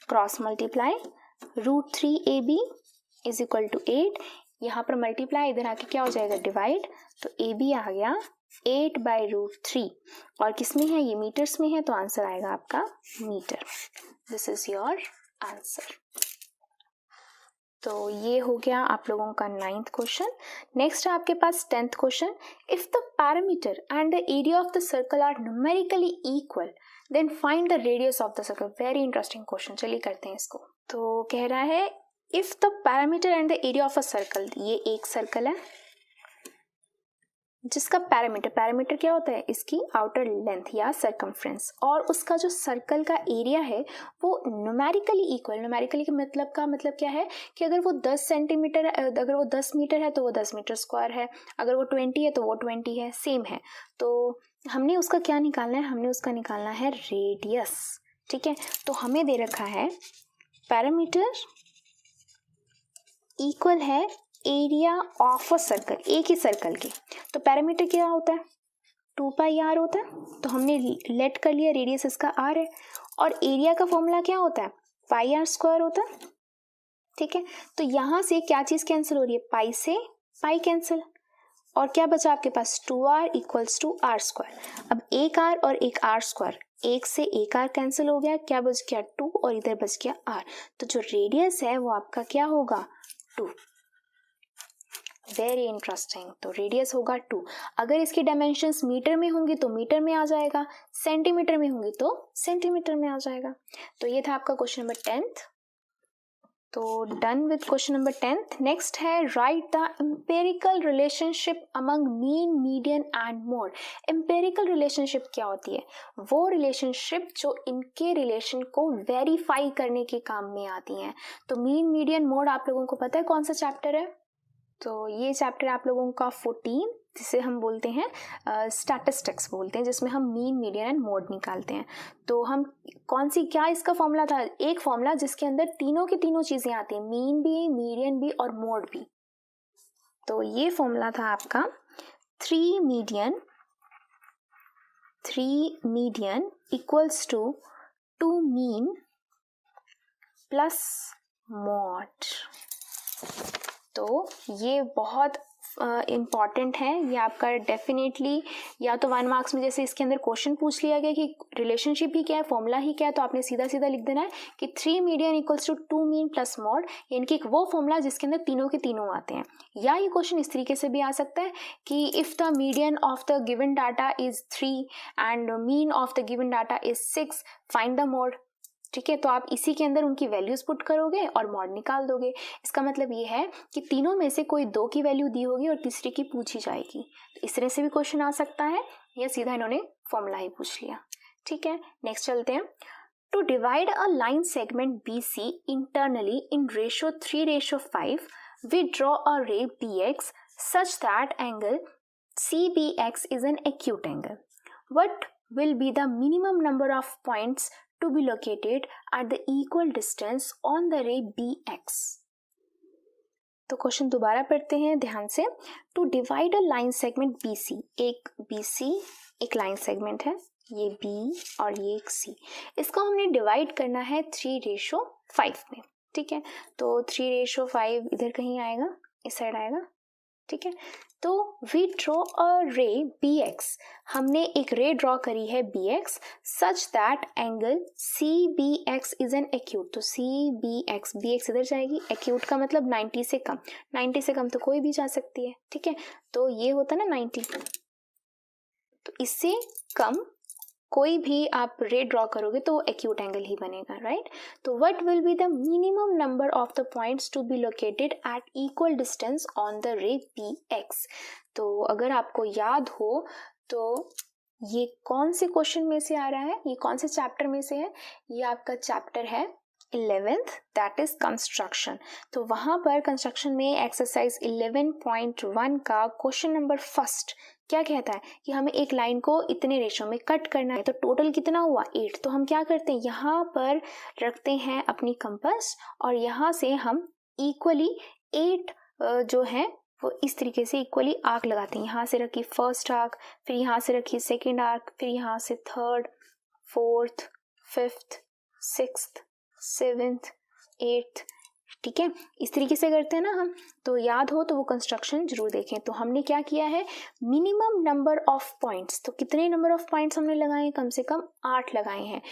Cross multiply √3 AB is equal to 8, यहाँ पर मल्टीप्लाई, इधर आके क्या हो जाएगा डिवाइड, तो ए बी आ गया 8/√3 और किस में है ये मीटर्स में है, तो आंसर आएगा आपका metre. This is your answer. तो ये हो गया आप लोगों का 9th क्वेश्चन। नेक्स्ट है आपके पास 10th question. If the parameter and the area of the circle are numerically equal then find the radius of the circle. Very interesting question, चलिए करते हैं इसको। तो कह रहा है if the parameter and the area of a circle, ये एक सर्कल है जिसका पैरामीटर क्या होता है, इसकी आउटर लेंथ या सर्कमफ्रेंस, और उसका जो सर्कल का एरिया है वो न्यूमेरिकली इक्वल। न्यूमेरिकली का मतलब क्या है कि अगर वो 10 सेंटीमीटर, अगर वो 10 मीटर है तो वो 10 मीटर स्क्वायर है, अगर वो 20 है तो वो 20 है, सेम है। तो हमने उसका क्या निकालना है, हमने उसका निकालना है रेडियस। ठीक है, तो हमें दे रखा है पैरामीटर इक्वल है एरिया ऑफ अ सर्कल, एक ही सर्कल के। तो पैरामीटर क्या होता है, 2πr होता है, तो हमने लेट कर लिया रेडियस इसका r है, और एरिया का फॉर्मूला क्या होता है, πr² होता है। ठीक है, तो यहाँ से क्या चीज कैंसिल हो रही है, पाई से पाई कैंसिल, और क्या बचा आपके पास 2r इक्वल्स टू r²। अब एक r और एक r², एक से एक r कैंसिल हो गया, क्या बच गया 2 और इधर बच गया r, तो जो रेडियस है वो आपका क्या होगा 2। वेरी इंटरेस्टिंग, तो रेडियस होगा 2। अगर इसकी डायमेंशंस मीटर में होंगी तो मीटर में आ जाएगा, सेंटीमीटर में होंगी तो सेंटीमीटर में आ जाएगा। तो ये था आपका क्वेश्चन नंबर 10th। तो done with question number 10th। Next है write the empirical relationship among mean, median and mode. Empirical relationship क्या होती है, वो रिलेशनशिप जो इनके रिलेशन को वेरीफाई करने के काम में आती हैं। तो मीन, मीडियन, मोड आप लोगों को पता है कौन सा चैप्टर है, तो ये चैप्टर आप लोगों का 14, जिसे हम बोलते हैं स्टैटिस्टिक्स बोलते हैं, जिसमें हम मीन, मीडियन एंड मोड निकालते हैं। तो हम कौन सी, क्या इसका फॉर्मूला था, एक फॉर्मूला जिसके अंदर तीनों की तीनों चीजें आती हैं, मीन भी, मीडियन भी और मोड भी। तो ये फॉर्मूला था आपका 3 median equals to 2 mean plus mode. तो ये बहुत इम्पॉर्टेंट है, ये आपका डेफिनेटली या तो 1 मार्क्स में, जैसे इसके अंदर क्वेश्चन पूछ लिया गया कि रिलेशनशिप ही क्या है, फॉर्मूला ही क्या है, तो आपने सीधा सीधा लिख देना है कि 3 median equals to 2 mean plus mode, यानी कि वो फॉर्मूला जिसके अंदर तीनों के तीनों आते हैं। या ये क्वेश्चन इस तरीके से भी आ सकता है कि if the median of the given data is 3 and mean of the given data is 6, find the mod. ठीक है, तो आप इसी के अंदर उनकी वैल्यूज पुट करोगे और मॉड निकाल दोगे। इसका मतलब ये है कि तीनों में से कोई 2 की वैल्यू दी होगी और तीसरी की पूछी जाएगी। तो इस तरह से भी क्वेश्चन आ सकता है, या सीधा इन्होंने फॉर्मूला ही पूछ लिया। ठीक है, नेक्स्ट चलते हैं। To divide a line segment BC internally in ratio 3:5, we draw a ray BX such that angle CBX is an acute angle. What will be the minimum number of points to be located at the equal distance on the ray BX? तो question दोबारा पढ़ते हैं ध्यान से। To divide a line segment BC, एक BC एक line segment है, ये B और ये एक C, इसको हमने डिवाइड करना है 3:5 में। ठीक है, तो 3:5 इधर कहीं आएगा, इस साइड आएगा। ठीक है, तो we draw a ray BX, हमने एक रे ड्रॉ करी है BX such that angle CBX is an acute. तो CBX, BX इधर जाएगी, एक्यूट का मतलब 90 से कम, 90 से कम तो कोई भी जा सकती है। ठीक है, तो ये होता है ना 90, तो इससे कम कोई भी आप रे ड्रॉ करोगे तो एक्यूट एंगल ही बनेगा, राइट। तो what will be the minimum number of the points to be located at equal distance on the ray BX। तो अगर आपको याद हो तो ये कौन से क्वेश्चन में से आ रहा है, ये कौन से चैप्टर में से है, ये आपका चैप्टर है 11th, दैट इज कंस्ट्रक्शन। तो वहां पर कंस्ट्रक्शन में एक्सरसाइज 11.1 का क्वेश्चन नंबर 1 क्या कहता है कि हमें एक लाइन को इतने रेशो में कट करना है। तो टोटल कितना हुआ 8। तो हम क्या करते हैं, यहाँ पर रखते हैं अपनी कंपास और यहाँ से हम इक्वली 8 जो है वो इस तरीके से इक्वली आर्क लगाते हैं। यहाँ से रखी फर्स्ट आर्क, फिर यहाँ से रखी सेकेंड आर्क, फिर यहाँ से third, fourth, fifth, sixth, 7th, 8th, ठीक है, इस तरीके से करते हैं ना हम, तो याद हो तो वो कंस्ट्रक्शन जरूर देखें। तो हमने क्या किया है, मिनिमम नंबर ऑफ पॉइंट्स, तो कितने नंबर ऑफ पॉइंट्स हमने लगाए हैं, कम से कम 8 लगाए हैं।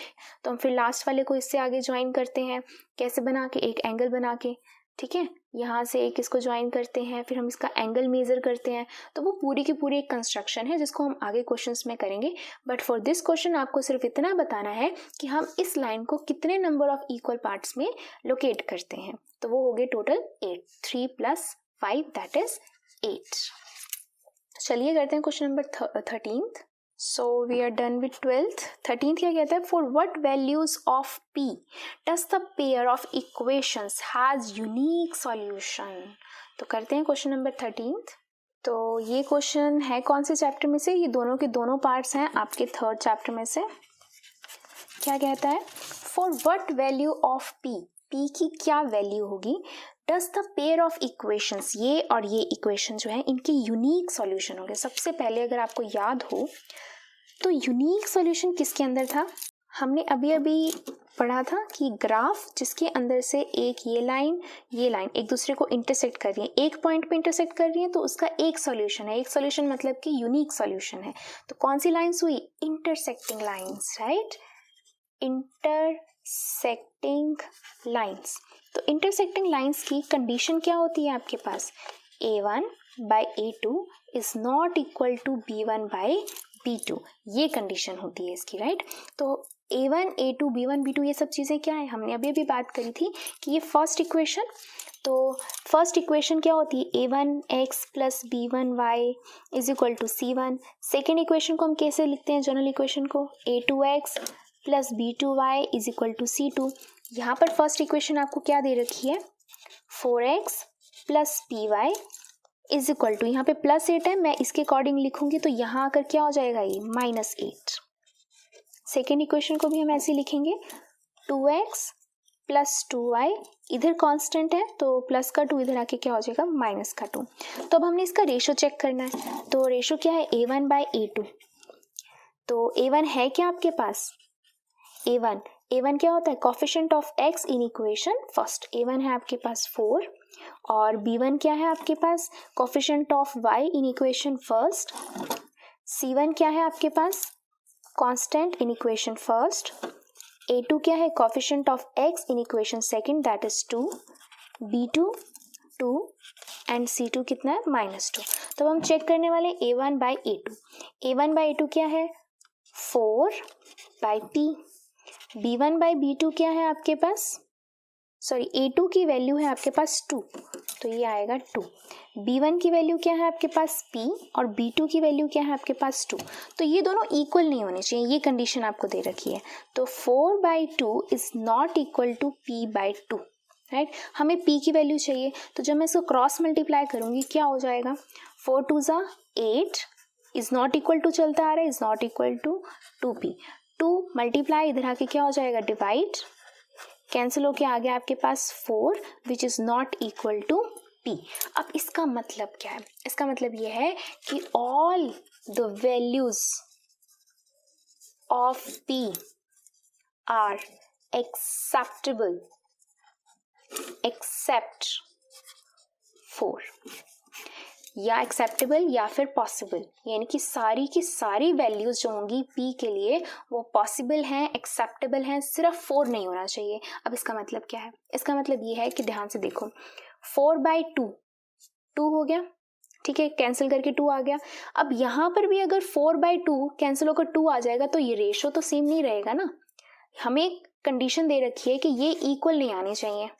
तो हम फिर लास्ट वाले को इससे आगे ज्वाइन करते हैं, कैसे बना के, एक एंगल बना के, ठीक है, यहाँ से एक इसको ज्वाइन करते हैं, फिर हम इसका एंगल मेजर करते हैं। तो वो पूरी की पूरी एक कंस्ट्रक्शन है जिसको हम आगे क्वेश्चंस में करेंगे। बट फॉर दिस क्वेश्चन आपको सिर्फ इतना बताना है कि हम इस लाइन को कितने नंबर ऑफ इक्वल पार्ट्स में लोकेट करते हैं। तो वो हो गए टोटल 8, 3 + 5 दैट इज 8। चलिए करते हैं question number 13th। So we are done with 12th। 13th क्या कहता है, for what values of p does the pair of equations has unique solution. तो करते हैं क्वेश्चन नंबर 13th। तो ये क्वेश्चन है कौन से चैप्टर में से, ये दोनों के दोनों पार्ट्स हैं आपके 3rd चैप्टर में से। क्या कहता है, for what value of p, p की क्या वैल्यू होगी, does the pair of equations, ये और ये इक्वेशन जो है इनके यूनिक सॉल्यूशन होंगे। सबसे पहले अगर आपको याद हो तो यूनिक सॉल्यूशन किसके अंदर था, हमने अभी अभी पढ़ा था कि ग्राफ जिसके अंदर से एक ये लाइन एक दूसरे को इंटरसेक्ट कर रही है, एक पॉइंट पे इंटरसेक्ट कर रही है, तो उसका एक सॉल्यूशन है। एक सॉल्यूशन मतलब कि यूनिक सॉल्यूशन है। तो कौन सी लाइंस हुई, intersecting lines, right, intersecting lines. तो इंटरसेक्टिंग लाइंस की कंडीशन क्या होती है आपके पास, a1/a2 is not equal to b1 by b2, ये कंडीशन होती है इसकी, राइट। तो a1 a2 b1 b2 ये सब चीज़ें क्या है, हमने अभी अभी बात करी थी कि ये फर्स्ट इक्वेशन, तो फर्स्ट इक्वेशन क्या होती है, a1x + b1y is equal to c1। Second equation को हम कैसे लिखते हैं, जनरल इक्वेशन को, a2x + b2y is equal to c2। यहाँ पर फर्स्ट इक्वेशन आपको क्या दे रखी है, 4x + py is equal to, यहाँ पे +8 है, मैं इसके अकॉर्डिंग लिखूंगी तो यहाँ आकर क्या हो जाएगा, ये -8। सेकेंड इक्वेशन को भी हम ऐसे लिखेंगे, 2x + 2y, इधर कांस्टेंट है तो प्लस का 2 इधर आके क्या हो जाएगा, -2। तो अब हमने इसका रेशो चेक करना है। तो रेशो क्या है, a1/a2। तो a1 है क्या आपके पास, a1 क्या होता है, coefficient of x in equation first. a1 है आपके पास 4 और b1 क्या है आपके पास, coefficient of y in equation first. c1 क्या है आपके पास, constant in equation first. a2 क्या है, coefficient of x in equation second that is 2, b2 2 and c2 कितना है, -2। तो हम चेक करने वाले a1/a2। a1/a2 क्या है, 4/p। b1/b2 क्या है आपके पास, सॉरी a2 की वैल्यू है आपके पास 2, तो ये आएगा 2। b1 की वैल्यू क्या है आपके पास p और b2 की वैल्यू क्या है आपके पास 2। तो ये दोनों इक्वल नहीं होने चाहिए, ये कंडीशन आपको दे रखी है। तो 4/2 is not equal to p/2, right. हमें p की वैल्यू चाहिए, तो जब मैं इसको क्रॉस मल्टीप्लाई करूंगी क्या हो जाएगा, 4 2 = 8 इज नॉट इक्वल टू चलता आ रहा है, is not equal to 2p। 2 multiply इधर आके क्या हो जाएगा, डिवाइड, कैंसिल होके आ गया आपके पास 4 which is not equal to p। अब इसका मतलब क्या है, इसका मतलब ये है कि all the values of p are acceptable except 4, या एक्सेप्टेबल या फिर पॉसिबल, यानी कि सारी की सारी वैल्यूज जो होंगी p के लिए वो पॉसिबल हैं, एक्सेप्टेबल हैं, सिर्फ 4 नहीं होना चाहिए। अब इसका मतलब क्या है, इसका मतलब ये है कि ध्यान से देखो, 4/2 2 हो गया, ठीक है, कैंसिल करके 2 आ गया। अब यहाँ पर भी अगर 4/2 कैंसिल होकर 2 आ जाएगा तो ये रेशो तो सेम नहीं रहेगा ना। हमें कंडीशन दे रखी है कि ये इक्वल नहीं आनी चाहिए,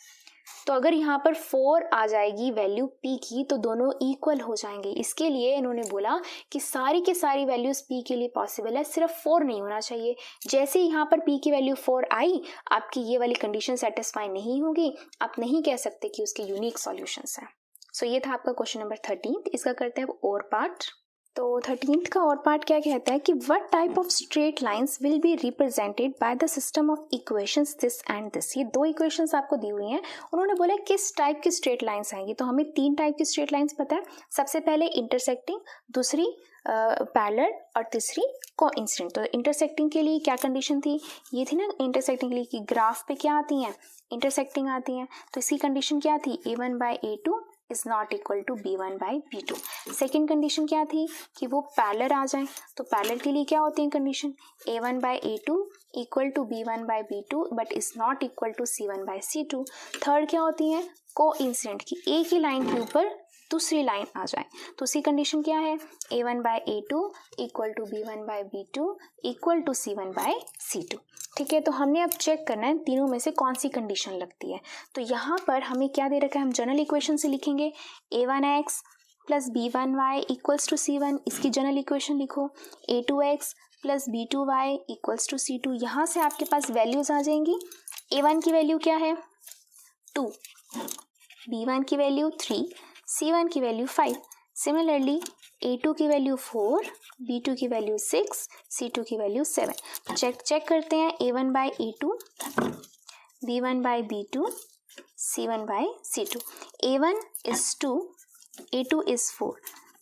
तो अगर यहाँ पर 4 आ जाएगी वैल्यू p की तो दोनों इक्वल हो जाएंगे। इसके लिए इन्होंने बोला कि सारी की सारी वैल्यूज p के लिए पॉसिबल है, सिर्फ 4 नहीं होना चाहिए। जैसे यहाँ पर p की वैल्यू 4 आई, आपकी ये वाली कंडीशन सेटिस्फाई नहीं होगी, आप नहीं कह सकते कि उसके यूनिक सॉल्यूशंस हैं। सो ये था आपका क्वेश्चन नंबर 13। इसका करते हैं अब और पार्ट। तो 13th का और पार्ट क्या कहता है कि what type of straight lines will be represented by the system of equations this and this. ये 2 इक्वेशंस आपको दी हुई हैं, उन्होंने बोला किस टाइप की स्ट्रेट लाइंस आएंगी। तो हमें 3 टाइप की स्ट्रेट लाइंस पता है, सबसे पहले इंटरसेक्टिंग, दूसरी पैरेलल और तीसरी कोइंसिडेंट। तो इंटरसेक्टिंग के लिए क्या कंडीशन थी, ये थी ना इंटरसेक्टिंग के लिए कि ग्राफ पे क्या आती हैं, इंटरसेक्टिंग आती हैं। तो इसकी कंडीशन क्या थी, A1/A2 is not equal to B1/B2। Second condition क्या थी कि वो पैरेलल आ जाए। तो पैरेलल के लिए क्या होती है condition, A1/A2 equal to B1/B2 but is not equal to C1/C2। Third क्या होती है, कोइंसिडेंट की एक ही लाइन के ऊपर दूसरी लाइन आ जाए। तो उसकी कंडीशन क्या है, A1/A2 equal to B1/B2 equal to C1/C2। ठीक है, तो हमने अब चेक करना है तीनों में से कौन सी कंडीशन लगती है। तो यहाँ पर हमें क्या दे रखा है, हम जनरल इक्वेशन से लिखेंगे A1x plus B1y equals to C1, इसकी जनरल इक्वेशन लिखो। A2x plus B2y equals to C2। यहाँ से आपके पास वैल्यूज आ जाएंगी। A1 की वैल्यू क्या है 2, B1 की वैल्यू 3, C1 की वैल्यू 5। सिमिलरली A2 की वैल्यू 4, B2 की वैल्यू 6, C2 की वैल्यू 7। चेक करते हैं A1/A2, B1/B2, C1/C2। A1 is 2, A2 is 4,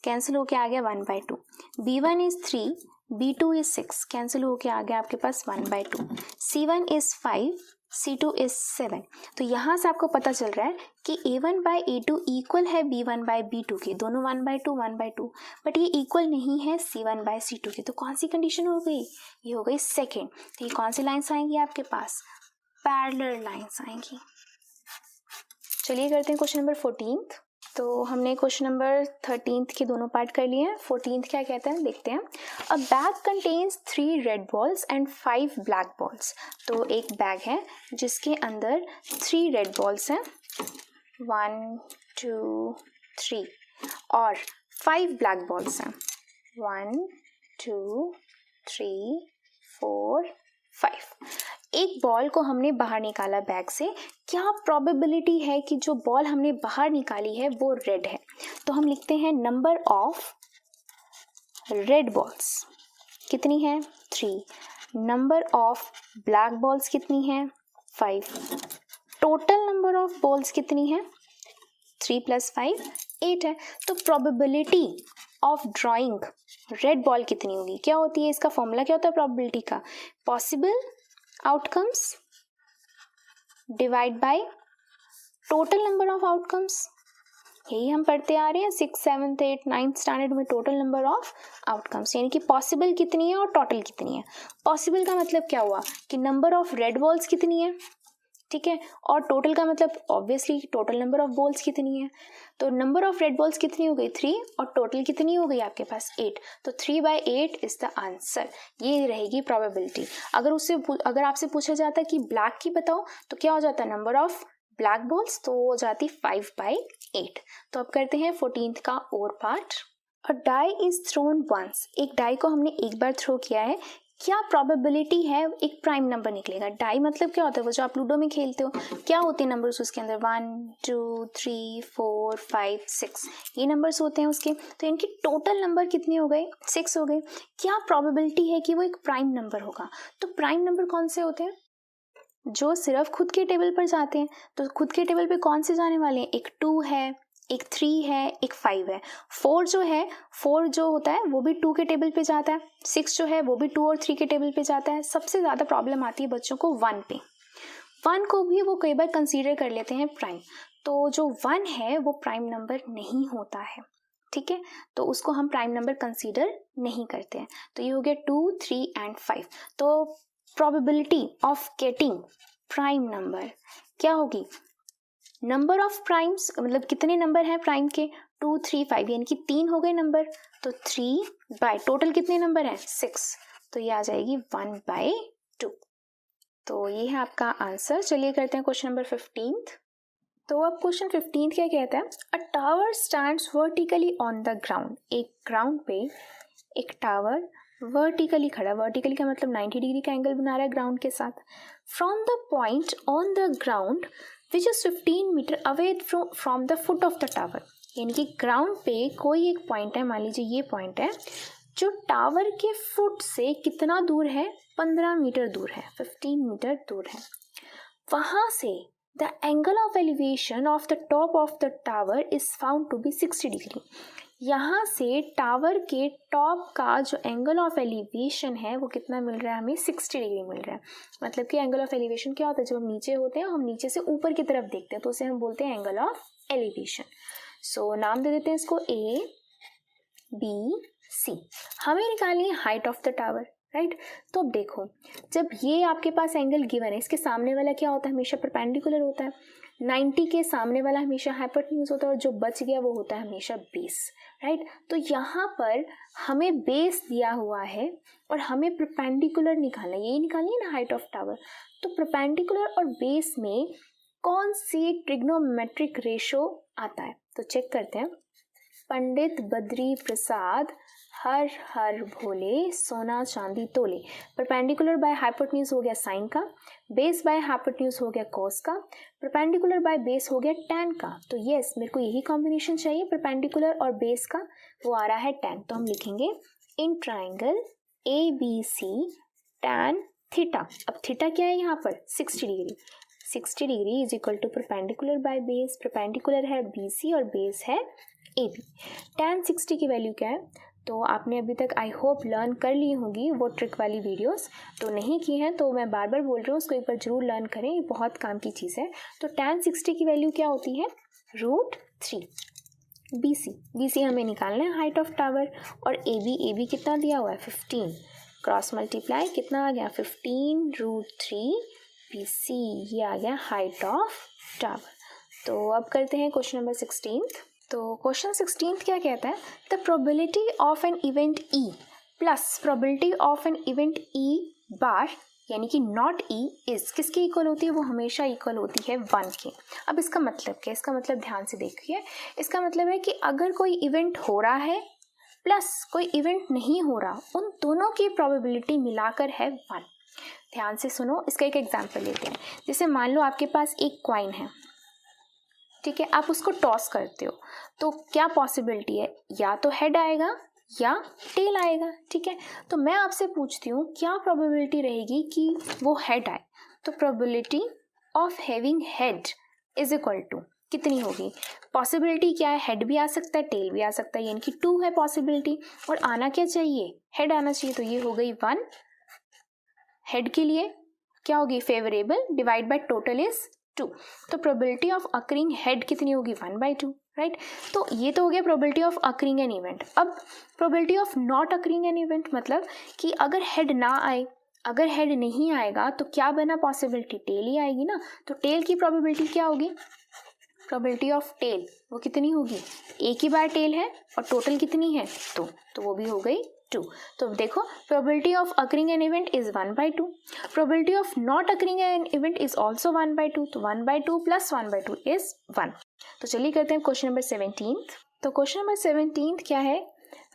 cancel होके आ गया 1/2। B1 is 3, B2 is 6, cancel होके आ गया आपके पास 1/2। C1 is 5, C2 is 7। तो यहाँ से आपको पता चल रहा है कि A1/A2 इक्वल है B1/B2 के, दोनों 1/2 1/2, बट ये इक्वल नहीं है C1/C2 के। तो कौन सी कंडीशन हो गई, ये हो गई सेकेंड। तो ये कौन सी लाइन्स आएंगी आपके पास, पैरेलल लाइन्स आएंगी। चलिए करते हैं क्वेश्चन नंबर 14। तो हमने क्वेश्चन नंबर 13 के दोनों पार्ट कर लिए हैं। 14 क्या कहते हैं देखते हैं। अ bag contains 3 red balls and 5 black balls. तो एक बैग है जिसके अंदर 3 रेड बॉल्स हैं, 1 2 3, और 5 ब्लैक बॉल्स हैं, 1 2 3 4 5। एक बॉल को हमने बाहर निकाला बैग से, क्या प्रोबेबिलिटी है कि जो बॉल हमने बाहर निकाली है वो रेड है। तो हम लिखते हैं नंबर ऑफ रेड बॉल्स कितनी है 3, नंबर ऑफ ब्लैक बॉल्स कितनी है 5, टोटल नंबर ऑफ बॉल्स कितनी है 3 + 5 8 है। तो probability of drawing red ball कितनी होगी, क्या होती है, इसका फॉर्मूला क्या होता है प्रोबेबिलिटी का, possible outcomes divide by total number of outcomes. यही हम पढ़ते आ रहे हैं 6th 7th 8th 9th standard में, टोटल नंबर ऑफ आउटकम्स, यानी कि पॉसिबल कितनी है और टोटल कितनी है। पॉसिबल का मतलब क्या हुआ कि नंबर ऑफ रेड बॉल्स कितनी है, ठीक है, और टोटल का मतलब obviously total number of balls कितनी है। तो नंबर ऑफ रेड बॉल्स कितनी हो गई 3, और टोटल कितनी हो गई आपके पास 8। तो 3/8 इज द आंसर, ये रहेगी प्रोबेबिलिटी। अगर आपसे पूछा जाता है कि ब्लैक की बताओ, तो क्या हो जाता है नंबर ऑफ ब्लैक बॉल्स, तो हो जाती 5/8। तो अब करते हैं 14th का और part. A die is thrown once, एक डाई को हमने एक बार थ्रो किया है, क्या प्रोबेबिलिटी है एक प्राइम नंबर निकलेगा। डाई मतलब क्या होता है, वो जो आप लूडो में खेलते हो, क्या होते हैं नंबर्स उसके अंदर 1 2 3 4 5 6, ये नंबर्स होते हैं उसके। तो इनकी टोटल नंबर कितने हो गए 6 हो गए। क्या प्रोबेबिलिटी है कि वो एक प्राइम नंबर होगा। तो प्राइम नंबर कौन से होते हैं, जो सिर्फ खुद के टेबल पर जाते हैं। तो खुद के टेबल पे कौन से जाने वाले हैं, एक 2 है, एक 3 है, एक 5 है। 4 जो होता है वो भी 2 के टेबल पे जाता है, 6 जो है वो भी 2 और 3 के टेबल पे जाता है। सबसे ज़्यादा प्रॉब्लम आती है बच्चों को 1 पे, 1 को भी वो कई बार कंसीडर कर लेते हैं प्राइम। तो जो 1 है वो प्राइम नंबर नहीं होता है, ठीक है, तो उसको हम प्राइम नंबर कंसीडर नहीं करते हैं। तो ये हो गया 2 3 एंड 5। तो probability of getting prime number क्या होगी, नंबर ऑफ प्राइम्स, मतलब कितने नंबर हैं प्राइम के 2 3 5, यानी कि 3 हो गए नंबर। तो 3 बाय टोटल कितने नंबर हैं 6, तो ये आ जाएगी 1/2। तो ये है आपका आंसर। चलिए करते हैं क्वेश्चन नंबर 15। तो अब क्वेश्चन 15 क्या कहता है, अ tower stands vertically on the ground, एक ग्राउंड पे एक टावर वर्टिकली खड़ा, वर्टिकली का मतलब 90 डिग्री का एंगल बना रहा है ग्राउंड के साथ, from the point on the ground which is 15 metre away from the foot of the tower. यानी कि ग्राउंड पे कोई एक पॉइंट है, मान लीजिए ये पॉइंट है, जो टावर के फुट से कितना दूर है 15 मीटर दूर है, 15 मीटर दूर है। वहां से the angle of elevation of the top of the tower is found to be 60 degree. यहाँ से टावर के टॉप का जो एंगल ऑफ एलिवेशन है वो कितना मिल रहा है हमें, 60 डिग्री मिल रहा है। मतलब कि एंगल ऑफ एलिवेशन क्या होता है, जब हम नीचे होते हैं हम नीचे से ऊपर की तरफ देखते हैं तो उसे हम बोलते हैं एंगल ऑफ एलिवेशन। सो नाम दे देते हैं इसको A B C। हमें निकालनी है height of the tower, right. तो अब देखो, जब ये आपके पास एंगल गिवन है, इसके सामने वाला क्या होता है, हमेशा परपेंडिकुलर होता है। 90 के सामने वाला हमेशा हाइपोटेन्यूज होता है और जो बच गया वो होता है हमेशा बेस, राइट। तो यहाँ पर हमें बेस दिया हुआ है और हमें परपेंडिकुलर निकालना है, यही निकालनी है ना हाइट ऑफ टावर। तो परपेंडिकुलर और बेस में कौन सी ट्रिग्नोमेट्रिक रेशो आता है, तो चेक करते हैं। पंडित बद्री प्रसाद हर हर भोले सोना चांदी तोले। परपेंडिकुलर बाय हाइपोटेन्यूज हो गया साइन का, बेस बाय हाइपोटेन्यूज हो गया कॉस का, परपेंडिकुलर बाय बेस हो गया टैन का। तो यस, मेरे को यही कॉम्बिनेशन चाहिए परपेंडिकुलर और बेस का, वो आ रहा है टैन। तो हम लिखेंगे in triangle ABC tan theta. अब थीटा क्या है यहाँ पर, 60 degree. 60 degree is equal to perpendicular by base, perpendicular है BC और बेस है AB। टैन 60 की वैल्यू क्या है, तो आपने अभी तक आई होप लर्न कर ली होगी वो ट्रिक वाली वीडियोस, तो नहीं की हैं तो मैं बार बार बोल रही हूँ उसको एक बार जरूर लर्न करें, ये बहुत काम की चीज़ है। तो टैन 60 की वैल्यू क्या होती है, √3। BC हमें निकालना है हाइट ऑफ टावर, और AB कितना दिया हुआ है 15, क्रॉस मल्टीप्लाई कितना आ गया 15√3 BC, ये आ गया हाइट ऑफ टावर। तो अब करते हैं क्वेश्चन नंबर 16। तो क्वेश्चन 16 क्या कहता है, the probability of an event E plus probability of an event E बार यानी कि नॉट E इज किसके इक्वल होती है, वो हमेशा इक्वल होती है 1 के। अब इसका मतलब क्या है, इसका मतलब ध्यान से देखिए, इसका मतलब है कि अगर कोई इवेंट हो रहा है प्लस कोई इवेंट नहीं हो रहा, उन दोनों की प्रोबेबिलिटी मिलाकर है 1। ध्यान से सुनो, इसका एक एग्जाम्पल लेते हैं। जैसे मान लो आपके पास एक कॉइन है, ठीक है, आप उसको टॉस करते हो, तो क्या पॉसिबिलिटी है, या तो हेड आएगा या टेल आएगा, ठीक है। तो मैं आपसे पूछती हूँ क्या प्रोबेबिलिटी रहेगी कि वो हेड आए, तो probability of having head is equal to कितनी होगी, पॉसिबिलिटी क्या है, हेड भी आ सकता है टेल भी आ सकता है, यानी कि 2 है पॉसिबिलिटी, और आना क्या चाहिए, हेड आना चाहिए। तो ये हो गई 1, हेड के लिए क्या होगी favourable, divide by total is 2, तो प्रोबेबिलिटी ऑफ अकरिंग हेड कितनी होगी 1/2, राइट। तो ये तो हो गया probability of occurring an event. अब probability of not occurring an event मतलब कि अगर हेड ना आए, अगर हेड नहीं आएगा तो क्या बना पॉसिबिलिटी, टेल ही आएगी ना। तो टेल की प्रोबेबिलिटी क्या होगी, प्रोबेबिलिटी ऑफ टेल वो कितनी होगी, एक ही बार टेल है और टोटल कितनी है 2, तो वो भी हो गई 2। तो देखो probability of occurring an event is 1/2, probability of not occurring an event is also 1/2, तो 1/2 प्लस 1/2 इज 1। तो चलिए करते हैं क्वेश्चन नंबर 17। तो क्वेश्चन नंबर 17 क्या है,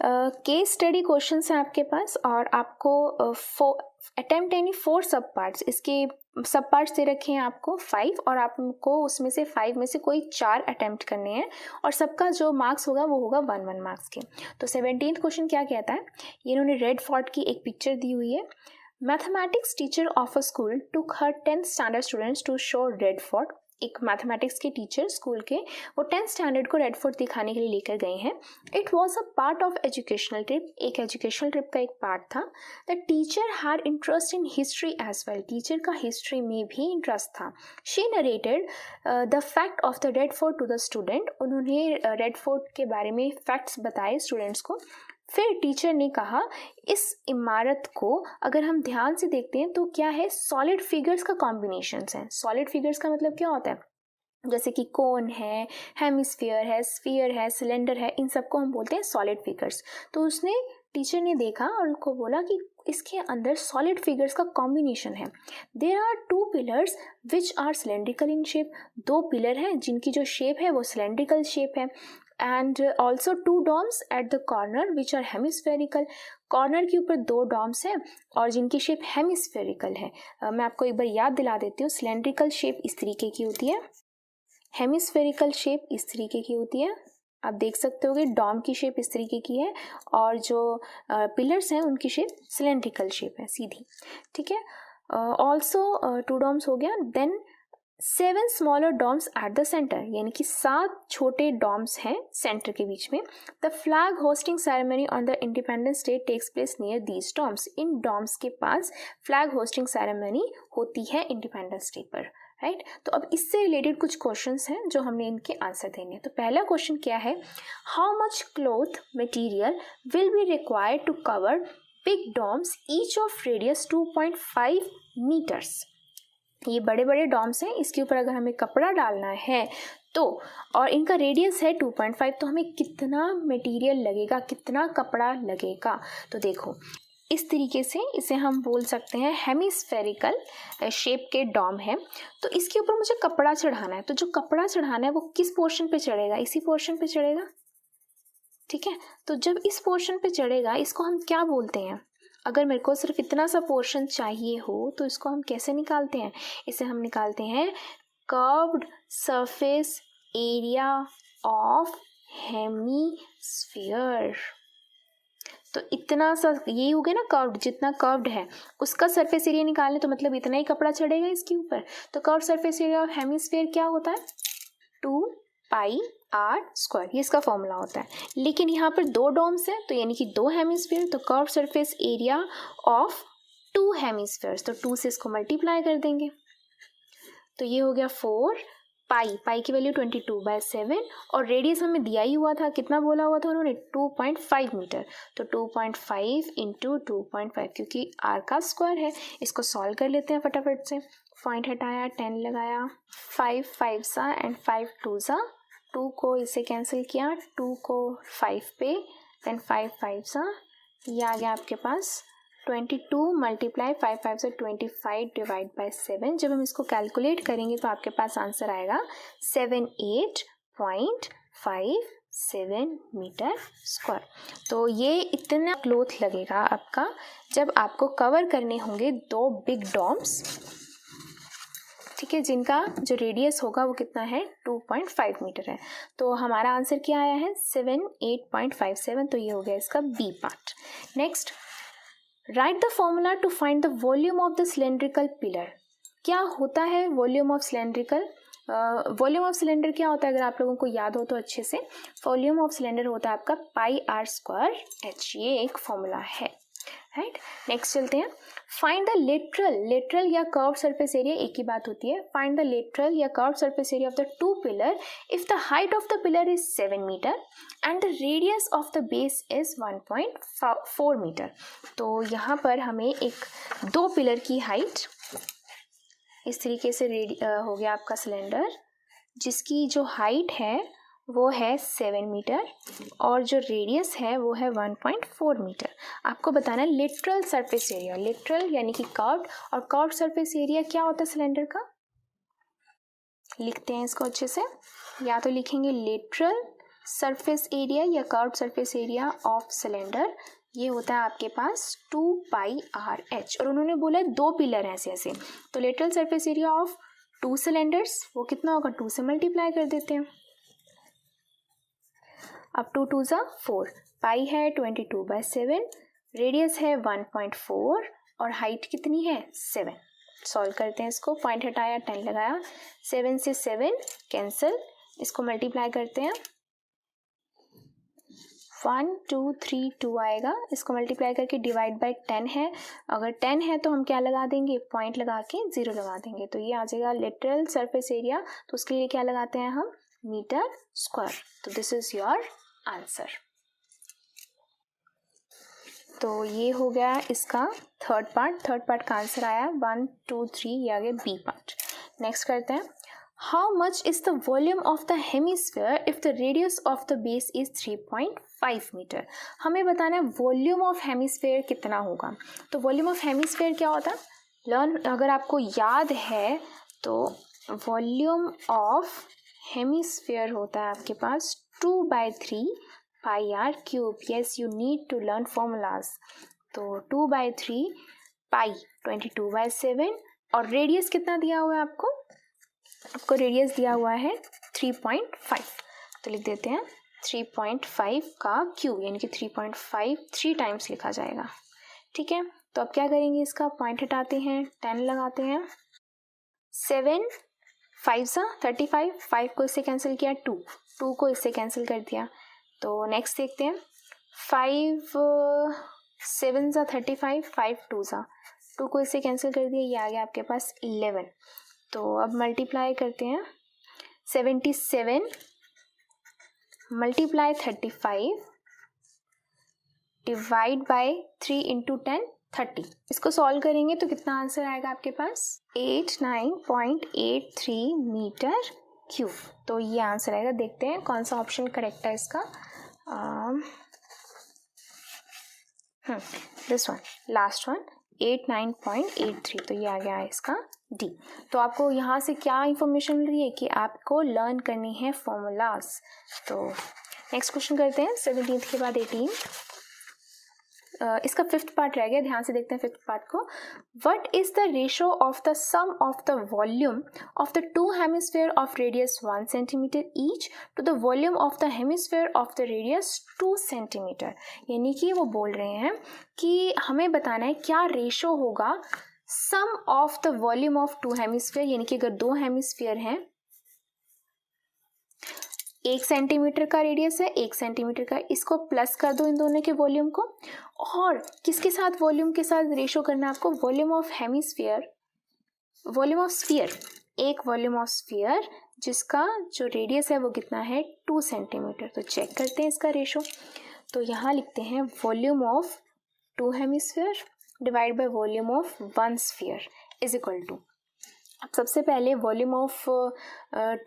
केस स्टडी क्वेश्चन है आपके पास, और आपको अटेम्प्ट यानी 4 सब पार्ट्स, इसके सब पार्ट्स दे रखे हैं आपको 5, और आपको उसमें से 5 में से कोई 4 अटेम्प्ट करने हैं, और सबका जो मार्क्स होगा वो होगा 1 मार्क्स के। तो 17th क्वेश्चन क्या कहता है, ये इन्होंने रेड फोर्ट की एक पिक्चर दी हुई है। Mathematics teacher of a school took her 10th standard students to show Red Fort. एक मैथमेटिक्स के टीचर स्कूल के वो 10th स्टैंडर्ड को रेड फोर्ट दिखाने के लिए लेकर गए हैं। It was a part of educational trip, एक एजुकेशनल ट्रिप का एक पार्ट था। The teacher had interest in history as well, teacher का हिस्ट्री में भी इंटरेस्ट था। She narrated the fact of the red fort to the student, उन्होंने red fort के बारे में फैक्ट्स बताए स्टूडेंट्स को। फिर टीचर ने कहा इस इमारत को अगर हम ध्यान से देखते हैं तो क्या है, सॉलिड फिगर्स का कॉम्बिनेशंस हैं। सॉलिड फिगर्स का मतलब क्या होता है, जैसे कि कोन है, हेमिस्फीयर है, स्फीयर है, सिलेंडर है, इन सबको हम बोलते हैं सॉलिड फिगर्स। तो उसने टीचर ने देखा और उनको बोला कि इसके अंदर सॉलिड फिगर्स का कॉम्बिनेशन है। There are 2 pillars which are cylindrical in shape, 2 pillar हैं जिनकी जो शेप है वो सिलेंड्रिकल शेप है। And also 2 domes at the corner which are hemispherical, corner के ऊपर 2 डॉम्स हैं और जिनकी शेप हेमिस्फेरिकल है। मैं आपको एक बार याद दिला देती हूँ, सिलेंड्रिकल शेप इस तरीके की होती है, हेमिस्फेरिकल शेप इस तरीके की होती है, आप देख सकते हो कि डॉम की शेप इस तरीके की है, और जो पिलर्स हैं उनकी शेप सिलेंड्रिकल शेप है सीधी, ठीक है। ऑल्सो 2 डॉम्स हो गया। Then 7 smaller domes at the centre, यानी कि 7 छोटे डॉम्स हैं सेंटर के बीच में. The flag hoisting ceremony on the independence day takes place near these domes. इन डॉम्स के पास फ्लैग होस्टिंग सेरेमनी होती है इंडिपेंडेंस डे पर. राइट, तो अब इससे रिलेटेड कुछ क्वेश्चंस हैं जो हमने इनके आंसर देने हैं. तो पहला क्वेश्चन क्या है, how much cloth material will be required to cover big domes each of radius 2.5 metres. ये बड़े बड़े डॉम्स हैं, इसके ऊपर अगर हमें कपड़ा डालना है तो, और इनका रेडियस है 2.5, तो हमें कितना मटेरियल लगेगा, कितना कपड़ा लगेगा. तो देखो इस तरीके से इसे हम बोल सकते हैं हेमिस्फेरिकल शेप के डॉम है. तो इसके ऊपर मुझे कपड़ा चढ़ाना है, तो जो कपड़ा चढ़ाना है वो किस पोर्शन पे चढ़ेगा, इसी पोर्शन पे चढ़ेगा. ठीक है, तो जब इस पोर्शन पे चढ़ेगा इसको हम क्या बोलते हैं, अगर मेरे को सिर्फ इतना सा पोर्शन चाहिए हो तो इसको हम कैसे निकालते हैं, इसे हम निकालते हैं curved surface area of hemisphere. तो इतना सा ये हो गया ना कर्व्ड, जितना कर्व्ड है उसका सरफेस एरिया निकालने, तो मतलब इतना ही कपड़ा चढ़ेगा इसके ऊपर. तो curved surface area of hemisphere क्या होता है, 2πr², ये इसका फॉर्मूला होता है. लेकिन यहाँ पर 2 डोम्स हैं तो यानी कि 2 हेमिस्फीयर, तो curved surface area of 2 hemispheres, तो 2 से इसको मल्टीप्लाई कर देंगे. तो ये हो गया 4 पाई की वैल्यू 22/7, और रेडियस हमें दिया ही हुआ था, कितना बोला हुआ था उन्होंने, 2.5 मीटर. तो 2.5 इंटू 2.5, क्योंकि r का स्क्वायर है. इसको सॉल्व कर लेते हैं फटाफट से. पॉइंट हटाया, 10 लगाया, 5 5 सा एंड 5 2 सा, 2 को इसे कैंसिल किया, 2 को 5 पे, देन 5 5 सा, ये आ गया आपके पास 22 मल्टीप्लाई 5 5 से 25 डिवाइड बाय 7. जब हम इसको कैलकुलेट करेंगे तो आपके पास आंसर आएगा 78.57 मीटर स्क्वायर. तो ये इतना क्लॉथ लगेगा आपका जब आपको कवर करने होंगे 2 बिग डॉम्स. ठीक है, जिनका जो रेडियस होगा वो कितना है, 2.5 मीटर है. तो हमारा आंसर क्या आया है, 78.57. तो ये हो गया इसका B part. Next, write the formula to find the volume of the cylindrical pillar. क्या होता है volume of cylindrical, volume of cylinder क्या होता है, अगर आप लोगों को याद हो तो अच्छे से, वॉल्यूम ऑफ सिलेंडर होता है आपका πr²h. ये एक फॉर्मूला है. राइट, नेक्स्ट चलते हैं. फाइंड द लेटरल या कर्व सरफेस एरिया, एक ही बात होती है. फाइंड द लेटरल या curve surface area of the 2 pillar if the height of the pillar is 7 metre and the radius of the base is 1.4 metre. तो यहाँ पर हमें एक 2 पिलर की हाइट इस तरीके से हो गया आपका सिलेंडर, जिसकी जो हाइट है वो है 7 मीटर और जो रेडियस है वो है 1.4 मीटर. आपको बताना है लेटरल सरफेस एरिया, लेटरल यानी कि कर्व्ड, और कर्व्ड सरफेस एरिया क्या होता है सिलेंडर का, लिखते हैं इसको अच्छे से. या तो लिखेंगे लेटरल सरफेस एरिया या curved surface area of cylinder, ये होता है आपके पास 2πrh. और उन्होंने बोला 2 पिलर हैं ऐसे, तो lateral surface area of 2 cylinders वो कितना होगा, 2 से मल्टीप्लाई कर देते हैं. अब 2 2 ज़ा 4, पाई है 22/7, रेडियस है 1.4 और हाइट कितनी है 7. सॉल्व करते हैं इसको. पॉइंट हटाया, 10 लगाया, 7 से 7 कैंसिल, इसको मल्टीप्लाई करते हैं. 1 2 3 2 आएगा, इसको मल्टीप्लाई करके डिवाइड बाय 10 है. अगर 10 है तो हम क्या लगा देंगे, पॉइंट लगा के 0 लगा देंगे. तो ये आ जाएगा लेटरल सरफेस एरिया, तो उसके लिए क्या लगाते हैं हम, मीटर स्क्वायर. तो दिस इज योर आंसर. तो ये हो गया इसका थर्ड पार्ट का आंसर आया 1 2 3, ये आ गया बी पार्ट. नेक्स्ट करते हैं. How much is the volume of the hemisphere if the radius of the base is 3.5 metre. हमें बताना है वॉल्यूम ऑफ हेमिस्फीयर कितना होगा. तो वॉल्यूम ऑफ हेमिस्फीयर क्या होता है, लर्न, अगर आपको याद है तो वॉल्यूम ऑफ हेमिस्फीयर होता है आपके पास 2/3 πr³. yes, you need to learn formulas. तो 2/3 पाई 22/7, और रेडियस कितना दिया हुआ है आपको रेडियस दिया हुआ है 3.5. तो लिख देते हैं 3.5 का क्यूब, यानी कि 3.5 3 टाइम्स लिखा जाएगा. ठीक है, तो अब क्या करेंगे, इसका पॉइंट हटाते हैं, 10 लगाते हैं, 7 5 सा 35, 5 को इससे कैंसिल किया, 2 को इससे कैंसिल कर दिया। तो नेक्स्ट देखते हैं, 5 7 सा 35, 5 2 सा 2 को इससे कैंसिल कर दिया, ये आ गया आपके पास 11। तो अब मल्टीप्लाई करते हैं, 77 मल्टीप्लाई 35 डिवाइड बाय 3 इंटू 10 30। इसको सॉल्व करेंगे तो कितना आंसर आएगा आपके पास, 89.83 मीटर क्यूब। तो ये आंसर आएगा। देखते हैं कौन सा ऑप्शन करेक्ट है इसका। This one, last one, 89.83। तो ये आ गया है इसका डी। तो आपको यहाँ से क्या इंफॉर्मेशन मिल रही है कि आपको लर्न करनी है फॉर्मूलाज। तो नेक्स्ट क्वेश्चन करते हैं, 17th के बाद 18। इसका 5th पार्ट रह गया, ध्यान से देखते हैं 5th पार्ट को। What is the ratio of the sum of the volume of the two hemisphere of radius 1 centimetre each to the volume of the hemisphere of the radius 2 centimetre. यानी कि वो बोल रहे हैं कि हमें बताना है क्या रेशो होगा sum of the volume of two hemisphere, यानी कि अगर 2 हेमिस्फेयर हैं, 1 सेंटीमीटर का रेडियस है, 1 सेंटीमीटर का, इसको प्लस कर दो इन दोनों के वॉल्यूम को। और किसके साथ वॉल्यूम के साथ रेशो करना है आपको, volume of hemisphere, volume of sphere, एक वॉल्यूम ऑफ स्फीयर जिसका जो रेडियस है वो कितना है 2 सेंटीमीटर। तो चेक करते हैं इसका रेशो। तो यहाँ लिखते हैं volume of 2 hemisphere divide by volume of 1 sphere is equal to, अब सबसे पहले वॉल्यूम ऑफ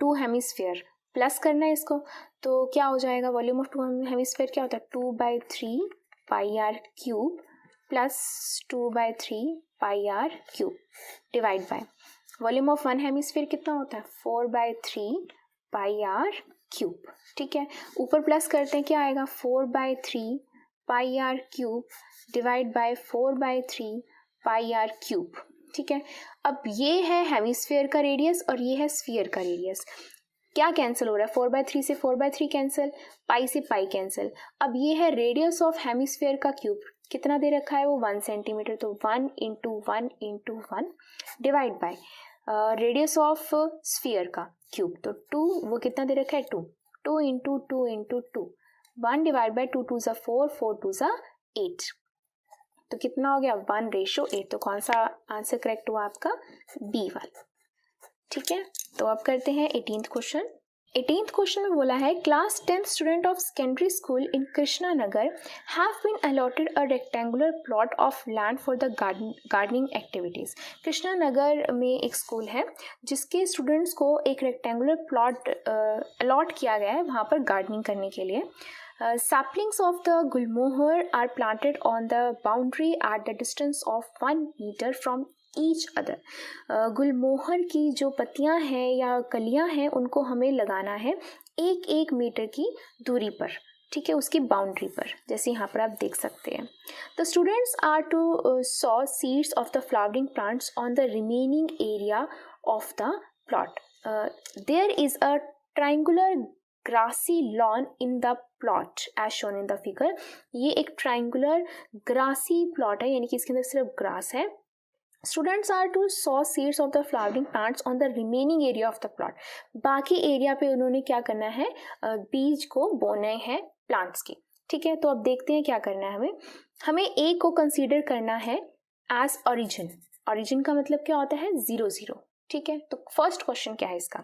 2 हेमिस्फीयर प्लस करना है इसको। तो क्या हो जाएगा, वॉल्यूम ऑफ 2 हेमिस्फीयर क्या होता है, 2/3 pi r cube plus 2/3 pi r cube divide by volume of 1 hemisphere कितना होता है, 4/3 पाई आर क्यूब। ठीक है, ऊपर प्लस करते हैं, क्या आएगा 4/3 pi r cube divide by 4/3 pi r cube. ठीक है, अब ये है हेमिस्फीयर का रेडियस और ये है स्फीयर का रेडियस। क्या कैंसिल हो रहा है, 4/3 से 4/3 कैंसिल, पाई से पाई कैंसिल। अब ये है रेडियस ऑफ हेमिस्फीयर का क्यूब, कितना दे रखा है वो 1 सेंटीमीटर, तो 1 × 1 × 1 divide by radius of sphere का क्यूब, तो 2, वो कितना दे रखा है 2 × 2 × 2 1 डिवाइड बाय 2 2 = 4 4 2 = 8। तो कितना हो गया 1:8। तो कौन सा आंसर करेक्ट हुआ आपका, बी वाला। ठीक है, तो अब करते हैं 18th क्वेश्चन। 18th क्वेश्चन में बोला है class 10th student of secondary school in Krishna Nagar have been allotted a rectangular plot of land for the gardening activities. Krishna Nagar में एक स्कूल है जिसके स्टूडेंट्स को एक रेक्टेंगुलर प्लॉट अलॉट किया गया है वहाँ पर गार्डनिंग करने के लिए। Saplings of the gulmohar are planted on the boundary at the distance of 1 meter from each other. गुलमोहर की जो पत्तियां हैं या कलियां हैं उनको हमें लगाना है 1-1 मीटर की दूरी पर। ठीक है, उसकी बाउंड्री पर, जैसे यहाँ पर आप देख सकते हैं। The students are to sow seeds of the flowering plants on the remaining area of the plot. There is a triangular grassy lawn in the plot as shown in the figure. ये एक triangular grassy plot है, यानी कि इसके अंदर सिर्फ grass है। Students are to sow seeds of the flowering plants on the remaining area of the plot. बाकी एरिया पे उन्होंने क्या करना है, बीज को बोने हैं प्लांट्स की। ठीक है, तो अब देखते हैं क्या करना है हमें ए को कंसीडर करना है एज ओरिजिन। ओरिजिन का मतलब क्या होता है, 0 0। ठीक है, तो फर्स्ट क्वेश्चन क्या है इसका,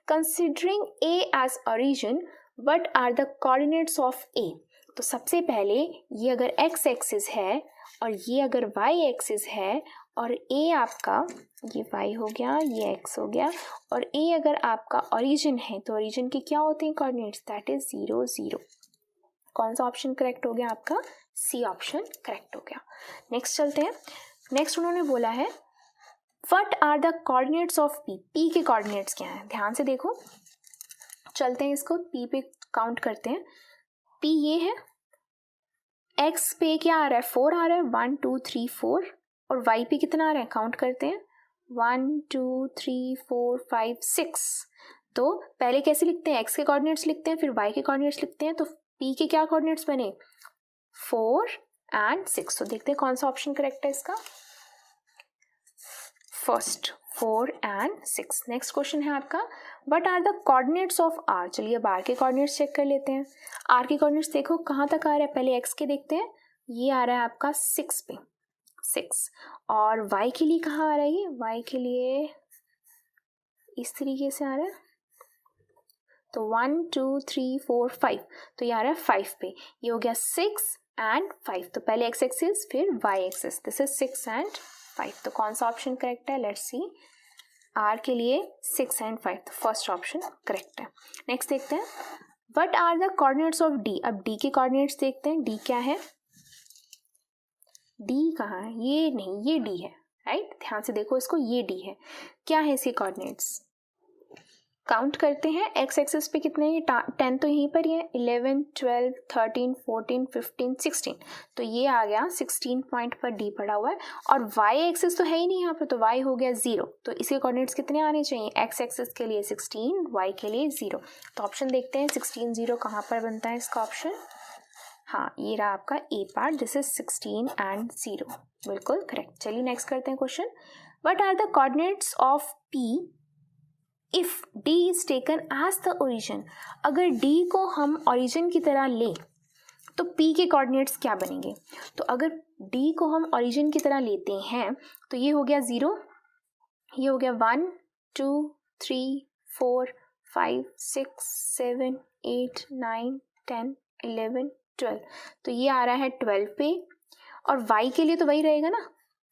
considering A as origin what are the coordinates of A. तो सबसे पहले ये अगर एक्स एक्सिस है और ये अगर वाई एक्सिस है और ए आपका, ये वाई हो गया, ये एक्स हो गया, और ए अगर आपका ओरिजिन है तो ओरिजिन के क्या होते हैं कोऑर्डिनेट्स, दैट इज 0 0। कौन सा ऑप्शन करेक्ट हो गया आपका, सी ऑप्शन करेक्ट हो गया। नेक्स्ट चलते हैं। नेक्स्ट उन्होंने बोला है What are the coordinates of P? P के coordinates क्या हैं, ध्यान से देखो। चलते हैं इसको P पे काउंट करते हैं। P ये है, X पे क्या आ रहा है, 4 आ रहा है, 1 2 3 4, और Y पे कितना आ रहा है, काउंट करते हैं, 1 2 3 4 5 6। तो पहले कैसे लिखते हैं, X के कोऑर्डिनेट्स लिखते हैं, फिर Y के कोऑर्डिनेट्स लिखते हैं। तो P के क्या कोऑर्डिनेट्स बने, 4 और 6। तो देखते हैं कौन सा ऑप्शन करेक्ट है इसका। First 4 and 6। नेक्स्ट क्वेश्चन है आपका, what are the coordinates of R. चलिए अब आर के कोऑर्डिनेट्स चेक कर लेते हैं। आर के कोऑर्डिनेट्स देखो कहाँ तक आ रहा है, पहले एक्स के देखते हैं। ये आ रहा है आपका 6 पे, 6। और वाई के लिए कहाँ आ रहा है, ये वाई के लिए इस तरीके से आ रहा है, तो 1 2 3 4 5, तो ये आ रहा है 5 पे। ये हो गया 6 एंड 5, तो पहले एक्स एक्सिस फिर Y axis, this is 6 and 5। तो कौन सा ऑप्शन करेक्ट है, लेट्स सी। आर के लिए 6 एंड 5, तो फर्स्ट ऑप्शन करेक्ट है। नेक्स्ट देखते हैं, what are the coordinates of D. अब डी के कोऑर्डिनेट्स देखते हैं, डी क्या है, डी कहाँ है, ये नहीं, ये डी है, राइट। ध्यान से देखो इसको, ये डी है। क्या है इसके कोऑर्डिनेट्स, काउंट करते हैं। एक्स एक्सिस पे कितने हैं, 10 तो यहीं पर ही है, 11 12 13 14 15 16, तो ये आ गया 16 पॉइंट पर डी पड़ा हुआ है। और वाई एक्सिस तो है ही नहीं यहाँ पर, तो वाई हो गया 0, तो इसके कोऑर्डिनेट्स कितने आने चाहिए, एक्स एक्सिस के लिए 16, वाई के लिए 0। तो ऑप्शन देखते हैं 16 0 कहाँ पर बनता है इसका ऑप्शन। हाँ, ये रहा आपका A part, this is 16 and 0, बिल्कुल करेक्ट। चलिए नेक्स्ट करते हैं question, what are the coordinates of P if D is taken as the origin. अगर डी को हम ओरिजिन की तरह लें तो पी के कोऑर्डिनेट्स क्या बनेंगे। तो अगर डी को हम ओरिजिन की तरह लेते हैं तो ये हो गया 0, ये हो गया 1 2 3 4 5 6 7 8 9 10 11 12, तो ये आ रहा है 12 पे। और y के लिए तो वही रहेगा ना,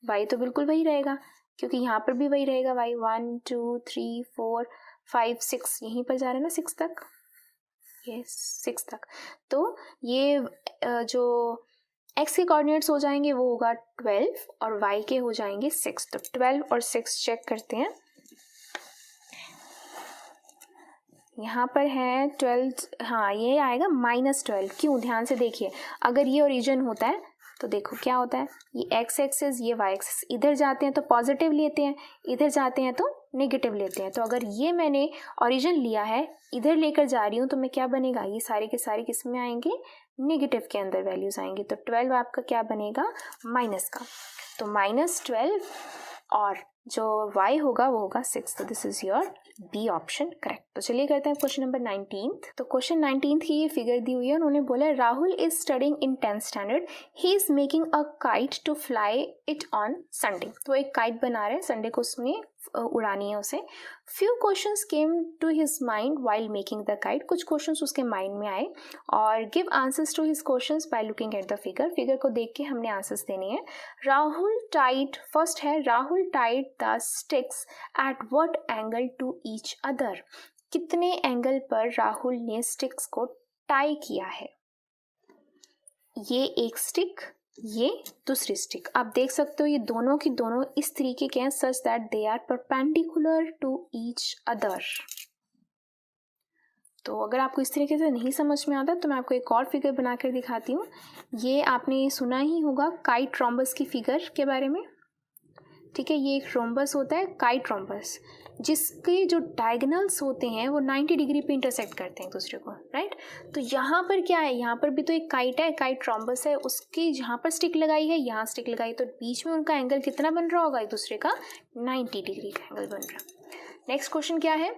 y तो बिल्कुल वही रहेगा, क्योंकि यहाँ पर भी वही रहेगा y, 1 2 3 4 5 6, यहीं पर जा रहा है ना 6 तक, यस 6 तक। तो ये जो x के कोऑर्डिनेट्स हो जाएंगे वो होगा 12 और y के हो जाएंगे 6, तो 12 और 6 चेक करते हैं। यहाँ पर है 12, हाँ ये आएगा -12। क्यों, ध्यान से देखिए, अगर ये ओरिजिन होता है तो देखो क्या होता है, ये एक्स एक्सिस ये वाई एक्सिस, इधर जाते हैं तो पॉजिटिव लेते हैं, इधर जाते हैं तो नेगेटिव लेते हैं। तो अगर ये मैंने ओरिजिन लिया है, इधर लेकर जा रही हूँ, तो मैं क्या बनेगा, ये सारे के सारे किस में आएंगे, नेगेटिव के अंदर वैल्यूज आएंगे। तो 12 आपका क्या बनेगा, माइनस का, तो -12 और जो y होगा वो होगा 6, तो this is your B option correct. तो चलिए करते हैं क्वेश्चन नंबर 19। तो क्वेश्चन 19 की ये फिगर दी हुई है, उन्होंने बोला Rahul is studying in 10th standard, he is making a kite to fly it on Sunday. तो एक काइट बना रहे हैं, संडे को उसने उड़ानी है उसे। Few questions came to his mind while making the kite, कुछ क्वेश्चंस उसके माइंड में आए, और give answers to his questions by looking at the figure. Figure को देख के हमने आंसर्स देने हैं। राहुल टाइड, फर्स्ट है Rahul tied the sticks at what angle to each other. कितने एंगल पर राहुल ने स्टिक्स को टाई किया है। ये एक स्टिक, ये दूसरी स्टिक, आप देख सकते हो ये दोनों की दोनों इस तरीके के हैं, such that they are perpendicular to each other. तो अगर आपको इस तरीके से नहीं समझ में आता तो मैं आपको एक और फिगर बनाकर दिखाती हूँ। ये आपने सुना ही होगा काइट रोम्बस की फिगर के बारे में, ठीक है। ये एक रोम्बस होता है काइट रोम्बस, जिसके जो डायगोनल्स होते हैं वो 90 डिग्री पे इंटरसेक्ट करते हैं एक दूसरे को, राइट। तो यहाँ पर क्या है, यहाँ पर भी तो एक काइट है, काइट रोम्बस है, उसकी जहाँ पर स्टिक लगाई है, यहाँ स्टिक लगाई, तो बीच में उनका एंगल कितना बन रहा होगा एक दूसरे का, 90 डिग्री का एंगल बन रहा। नेक्स्ट क्वेश्चन क्या है,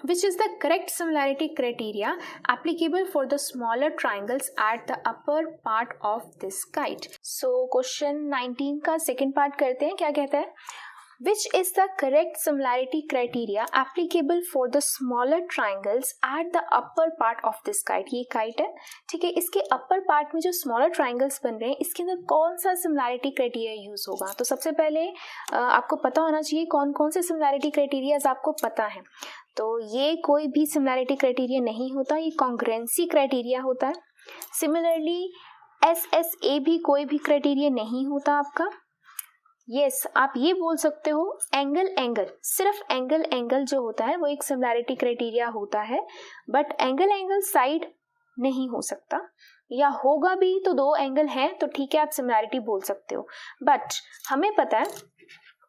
which is the correct similarity criteria applicable for the smaller triangles at the upper part of this kite? So question 19 का second part करते हैं, क्या कहता है, which is the correct similarity criteria applicable for the smaller triangles at the upper part of this kite? ये kite है, ठीक है, इसके upper part में जो smaller triangles बन रहे हैं, इसके अंदर कौन सा similarity criteria यूज होगा। तो सबसे पहले आपको पता होना चाहिए कौन कौन से similarity criteria आपको पता है। तो ये कोई भी सिमिलैरिटी क्राइटेरिया नहीं होता, ये कॉन्ग्रुएंसी क्राइटेरिया होता है। सिमिलरली SSA भी कोई भी क्राइटेरिया नहीं होता आपका। यस, आप ये बोल सकते हो एंगल एंगल, सिर्फ एंगल एंगल जो होता है वो एक सिमिलैरिटी क्राइटेरिया होता है, बट एंगल एंगल साइड नहीं हो सकता, या होगा भी तो दो एंगल हैं तो ठीक है आप सिमिलैरिटी बोल सकते हो। बट हमें पता है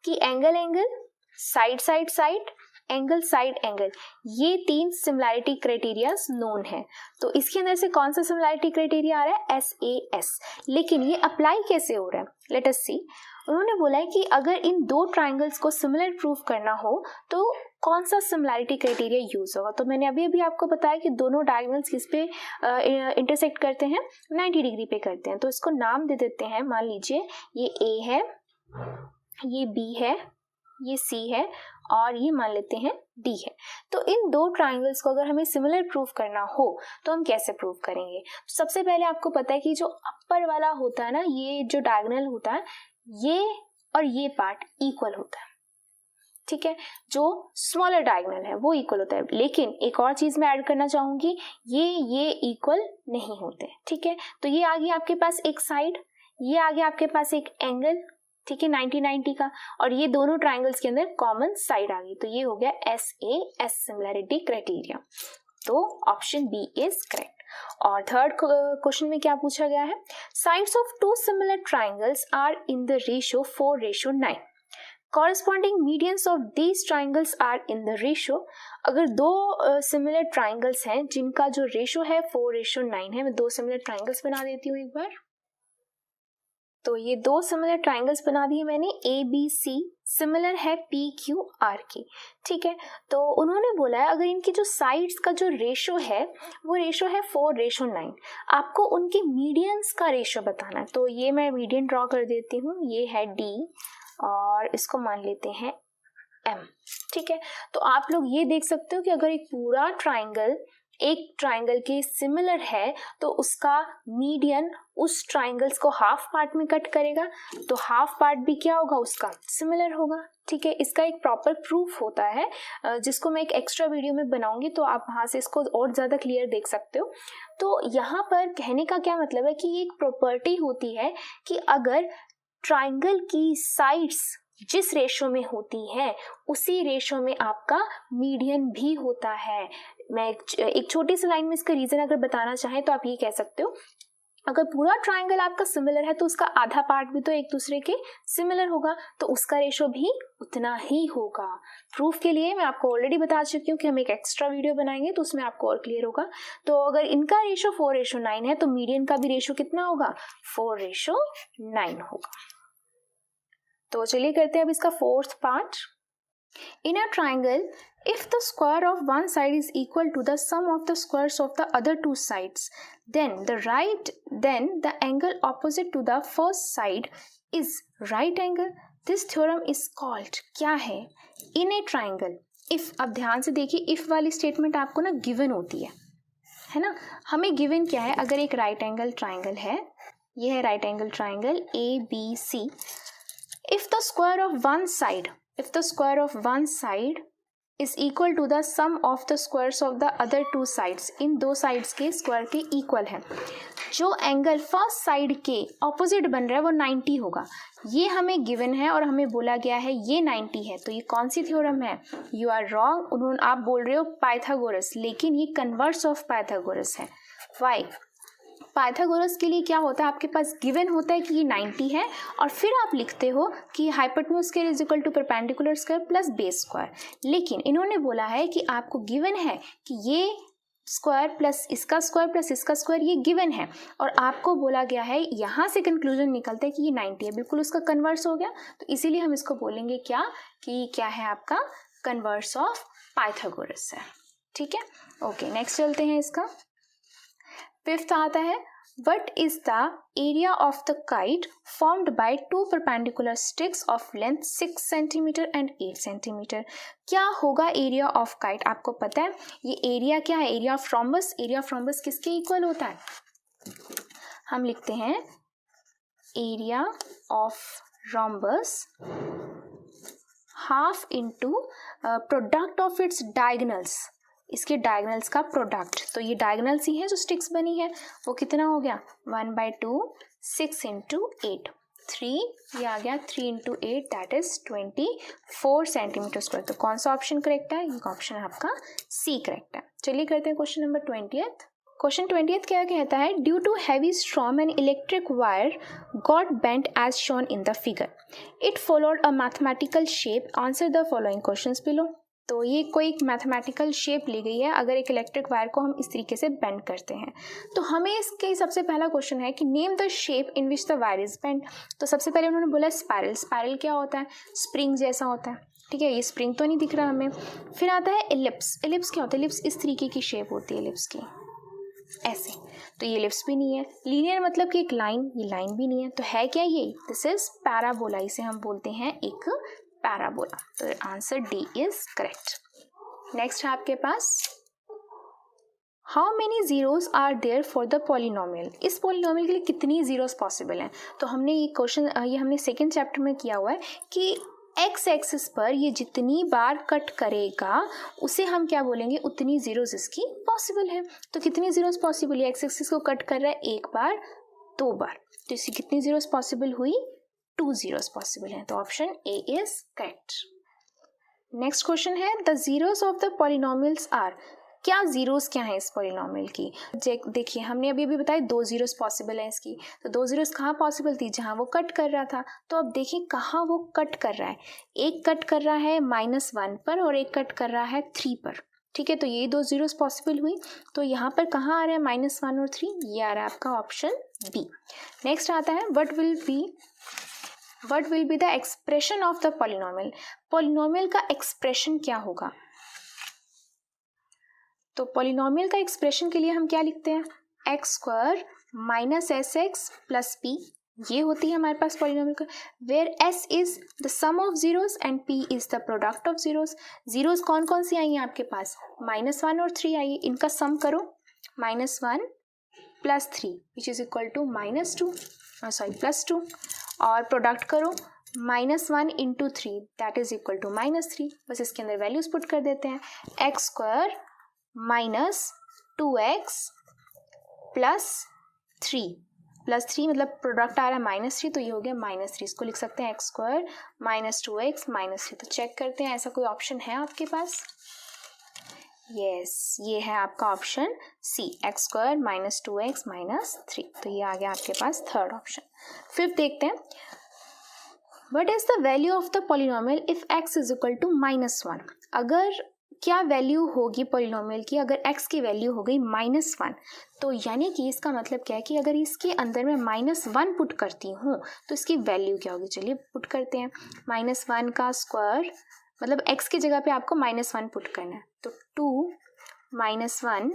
कि angle angle, side side side angle, side angle, ये 3 सिमिलैरिटी क्राइटेरियाज नोन है। तो इसके अंदर से कौन सा सिमिलैरिटी क्राइटेरिया आ रहा है? SAS। लेकिन ये अप्लाई कैसे हो रहा है? लेट अस सी। उन्होंने बोला है कि अगर इन 2 ट्राइंगल्स को सिमिलर प्रूव करना हो तो कौन सा सिमिलैरिटी क्राइटेरिया यूज होगा। तो मैंने अभी आपको बताया कि दोनों डायगोनल्स किस पे इंटरसेक्ट करते हैं? 90 डिग्री पे करते हैं। तो इसको नाम दे देते हैं, मान लीजिए ये A है, ये B है, ये C है और ये मान लेते हैं D है। तो इन 2 ट्राइंगल्स को अगर हमें सिमिलर प्रूव करना हो तो हम कैसे प्रूव करेंगे? सबसे पहले आपको पता है कि जो अपर वाला होता है ना, ये जो डायगोनल होता है, ये और ये पार्ट इक्वल होता है, ठीक है। जो स्मॉलर डायगोनल है वो इक्वल होता है, लेकिन एक और चीज मैं ऐड करना चाहूंगी, ये इक्वल नहीं होते, ठीक है। तो ये आ गया आपके पास एक साइड, ये आ गया आपके पास एक एंगल, ठीक है, 90-90 का, और ये दोनों ट्राइंगल्स के अंदर कॉमन साइड आ गई। तो ये हो गया SAS सिमिलैरिटी क्राइटेरिया। तो ऑप्शन बी इज करेक्ट। और थर्ड क्वेश्चन में क्या पूछा गया है? Sides of 2 similar triangles are in the ratio 4:9। Corresponding medians of these triangles are in the ratio। अगर 2 सिमिलर ट्राइंगल्स हैं जिनका जो रेशियो है 4:9 है, मैं 2 सिमिलर ट्राइंगल्स बना देती हूँ एक बार। तो ये 2 सिमिलर ट्राइंगल्स बना दिए मैंने, ABC सिमिलर है PQR की, ठीक है। तो उन्होंने बोला है अगर इनकी जो साइड्स का जो रेशियो है वो रेशियो है 4:9, आपको उनके मीडियंस का रेशियो बताना है। तो ये मैं मीडियन ड्रॉ कर देती हूँ, ये है D और इसको मान लेते हैं M, ठीक है। तो आप लोग ये देख सकते हो कि अगर एक पूरा ट्राइंगल एक ट्राइंगल के सिमिलर है तो उसका मीडियन उस ट्राइंगल्स को हाफ पार्ट में कट करेगा, तो हाफ पार्ट भी क्या होगा? उसका सिमिलर होगा, ठीक है। इसका एक प्रॉपर प्रूफ होता है जिसको मैं एक एक्स्ट्रा वीडियो में बनाऊंगी, तो आप वहां से इसको और ज्यादा क्लियर देख सकते हो। तो यहाँ पर कहने का क्या मतलब है कि एक प्रॉपर्टी होती है कि अगर ट्राइंगल की साइड्स जिस रेशो में होती है उसी रेशो में आपका मीडियन भी होता है। मैं एक छोटी सी लाइन में इसका रीजन अगर बताना चाहें तो आप ये कह सकते हो, अगर पूरा ट्राइंगल आपका सिमिलर है तो उसका आधा पार्ट भी तो एक दूसरे के सिमिलर होगा, तो उसका रेशो भी उतना ही होगा। प्रूफ के लिए मैं आपको ऑलरेडी बता चुकी हूँ कि हम एक एक्स्ट्रा वीडियो बनाएंगे तो उसमें आपको और क्लियर होगा। तो अगर इनका रेशो 4:9 है तो मीडियन का भी रेशो कितना होगा? 4:9 होगा। तो चलिए करते हैं अब इसका 4th part. In a triangle, if the square of one side is equal to the sum of the squares of the other 2 sides, then the angle opposite to the first side is right angle. This theorem is called क्या है? In a triangle, if, अब ध्यान से देखिए, if वाली statement आपको ना given होती है ना। हमें गिवन क्या है? अगर एक राइट एंगल ट्राइंगल है, ये है right angle triangle ABC, if the square of one side is equal to the sum of the squares of the other 2 sides, in 2 sides के स्क्वायर के इक्वल है, जो एंगल फर्स्ट साइड के opposite बन रहा है वो 90 होगा। ये हमें गिवन है और हमें बोला गया है ये 90 है। तो ये कौन सी थ्योरम है? यू आर रॉन्ग, आप बोल रहे हो पाइथागोरस, लेकिन ये कन्वर्स ऑफ पाइथागोरस है। वाई? पाइथागोरस के लिए क्या होता है? आपके पास गिवन होता है कि ये 90 है और फिर आप लिखते हो कि hypotenuse square is equal to perpendicular square plus base square. लेकिन इन्होंने बोला है कि आपको गिवन है कि ये स्क्वायर प्लस इसका स्क्वायर ये गिवन है, और आपको बोला गया है, यहाँ से कंक्लूजन निकलता है कि ये 90 है, बिल्कुल उसका कन्वर्स हो गया। तो इसीलिए हम इसको बोलेंगे क्या कि क्या है आपका कन्वर्स ऑफ पाइथागोरस है, ठीक है। ओके, नेक्स्ट चलते हैं इसका। 5th आता है, what is the area of the kite formed by 2 perpendicular sticks of length 6 cm and 8 cm? क्या होगा एरिया ऑफ काइट? आपको पता है ये एरिया क्या है? Area of rhombus. Area of rhombus किसके इक्वल होता है? हम लिखते हैं area of rhombus half into product of its diagonals, इसके डायगोनल्स का प्रोडक्ट। तो ये डायगोनल्स ही है जो स्टिक्स बनी है, वो कितना हो गया? 1/2 6 × 8 3, ये आ गया 3 × 8 दैट इज 24 सेंटीमीटर स्क्वायर। तो कौन सा ऑप्शन करेक्ट है? ये ऑप्शन आपका C करेक्ट है। चलिए करते हैं question number 20th। Question 20th क्या कहता है? Due to heavy storm an electric wire got bent as shown in the figure, it followed a mathematical shape, answer the following questions below. तो ये कोई एक मैथमेटिकल शेप ली गई है अगर एक इलेक्ट्रिक वायर को हम इस तरीके से बेंड करते हैं। तो हमें इसके सबसे पहला क्वेश्चन है कि name the shape in which the wire is bend. तो सबसे पहले उन्होंने बोला स्पायरल। स्पायरल क्या होता है? स्प्रिंग जैसा होता है, ठीक है, ये स्प्रिंग तो नहीं दिख रहा हमें। फिर आता है एलिप्स। एलिप्स क्या होता है? एलिप्स इस तरीके की शेप होती है एलिप्स की, ऐसे। तो ये एलिप्स भी नहीं है। लीनियर मतलब कि एक लाइन, ये लाइन भी नहीं है। तो है क्या ये? दिस इज पैराबोला, इसे हम बोलते हैं एक पैराबोला। तो answer D is correct. Next है आपके पास how many zeros are there for the polynomial. इस पॉलिनोमियल के लिए कितनी जीरोस पॉसिबल हैं? तो हमने ये क्वेश्चन ये हमने सेकेंड चैप्टर में किया हुआ है कि एक्स एक्सिस पर ये जितनी बार कट करेगा उसे हम क्या बोलेंगे? उतनी जीरोस इसकी पॉसिबल है। तो कितनी जीरोस पॉसिबल है? एक्स एक्सिस को कट कर रहा है एक बार, दो बार, तो इसकी कितनी जीरोस पॉसिबल हुई? 2 जीरोस पॉसिबल है। तो option A is correct. Next question है the zeros of the polynomials are. क्या जीरोस क्या है इस पॉलिनोमियल की? देखिए हमने अभी बताया 2 जीरोस पॉसिबल है इसकी। तो 2 जीरोस कहाँ पॉसिबल थी? जहाँ वो कट कर रहा था। तो अब देखिए कहाँ वो कट कर रहा है। एक कट कर रहा है -1 पर और एक कट कर रहा है 3 पर, ठीक है। तो ये 2 जीरोस पॉसिबल हुई। तो यहाँ पर कहाँ आ रहा है -1 और 3? ये आ रहा है आपका ऑप्शन बी। नेक्स्ट आता है what will be the expression of the polynomial. Polynomial का एक्सप्रेशन क्या होगा? तो पॉलिनोमियल का एक्सप्रेशन के लिए हम क्या लिखते हैं? x² - sx + p, ये होती है हमारे पास पॉलिनोमियल का, where s is the sum of zeros and p is the product of zeros. Zeros कौन कौन सी आई हैं आपके पास? -1 और 3 आई है। इनका सम करो, -1 + 3 विच इज इक्वल टू +2, और प्रोडक्ट करो -1 × 3 दैट इज इक्वल टू -3। बस इसके अंदर वैल्यूज पुट कर देते हैं। x² - 2x + 3 मतलब प्रोडक्ट आ रहा है -3, तो ये हो गया -3। इसको लिख सकते हैं x² - 2x - 3। तो चेक करते हैं ऐसा कोई ऑप्शन है आपके पास? यस, ये है आपका ऑप्शन सी, x² - 2x - 3। तो ये आ गया आपके पास थर्ड ऑप्शन। फिफ्थ देखते हैं what is the value of the polynomial if x is equal to -1। अगर क्या वैल्यू होगी पॉलिनोमियल की अगर x की वैल्यू हो गई -1? तो यानी कि इसका मतलब क्या है कि अगर इसके अंदर मैं -1 पुट करती हूँ तो इसकी वैल्यू क्या होगी? चलिए पुट करते हैं। -1 का स्क्वायर मतलब x की जगह पे आपको -1 पुट करना है। तो 2 - 1 - 3,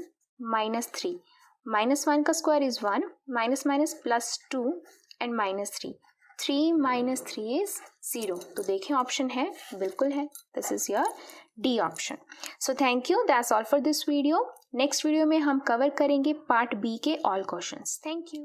-1 का स्क्वायर इज 1, -2 एंड -3, 3 - 3 इज 0। तो देखें ऑप्शन है, बिल्कुल है, this is your D option. So thank you, that's all for this video. Next video में हम कवर करेंगे पार्ट बी के ऑल क्वेश्चंस। Thank you.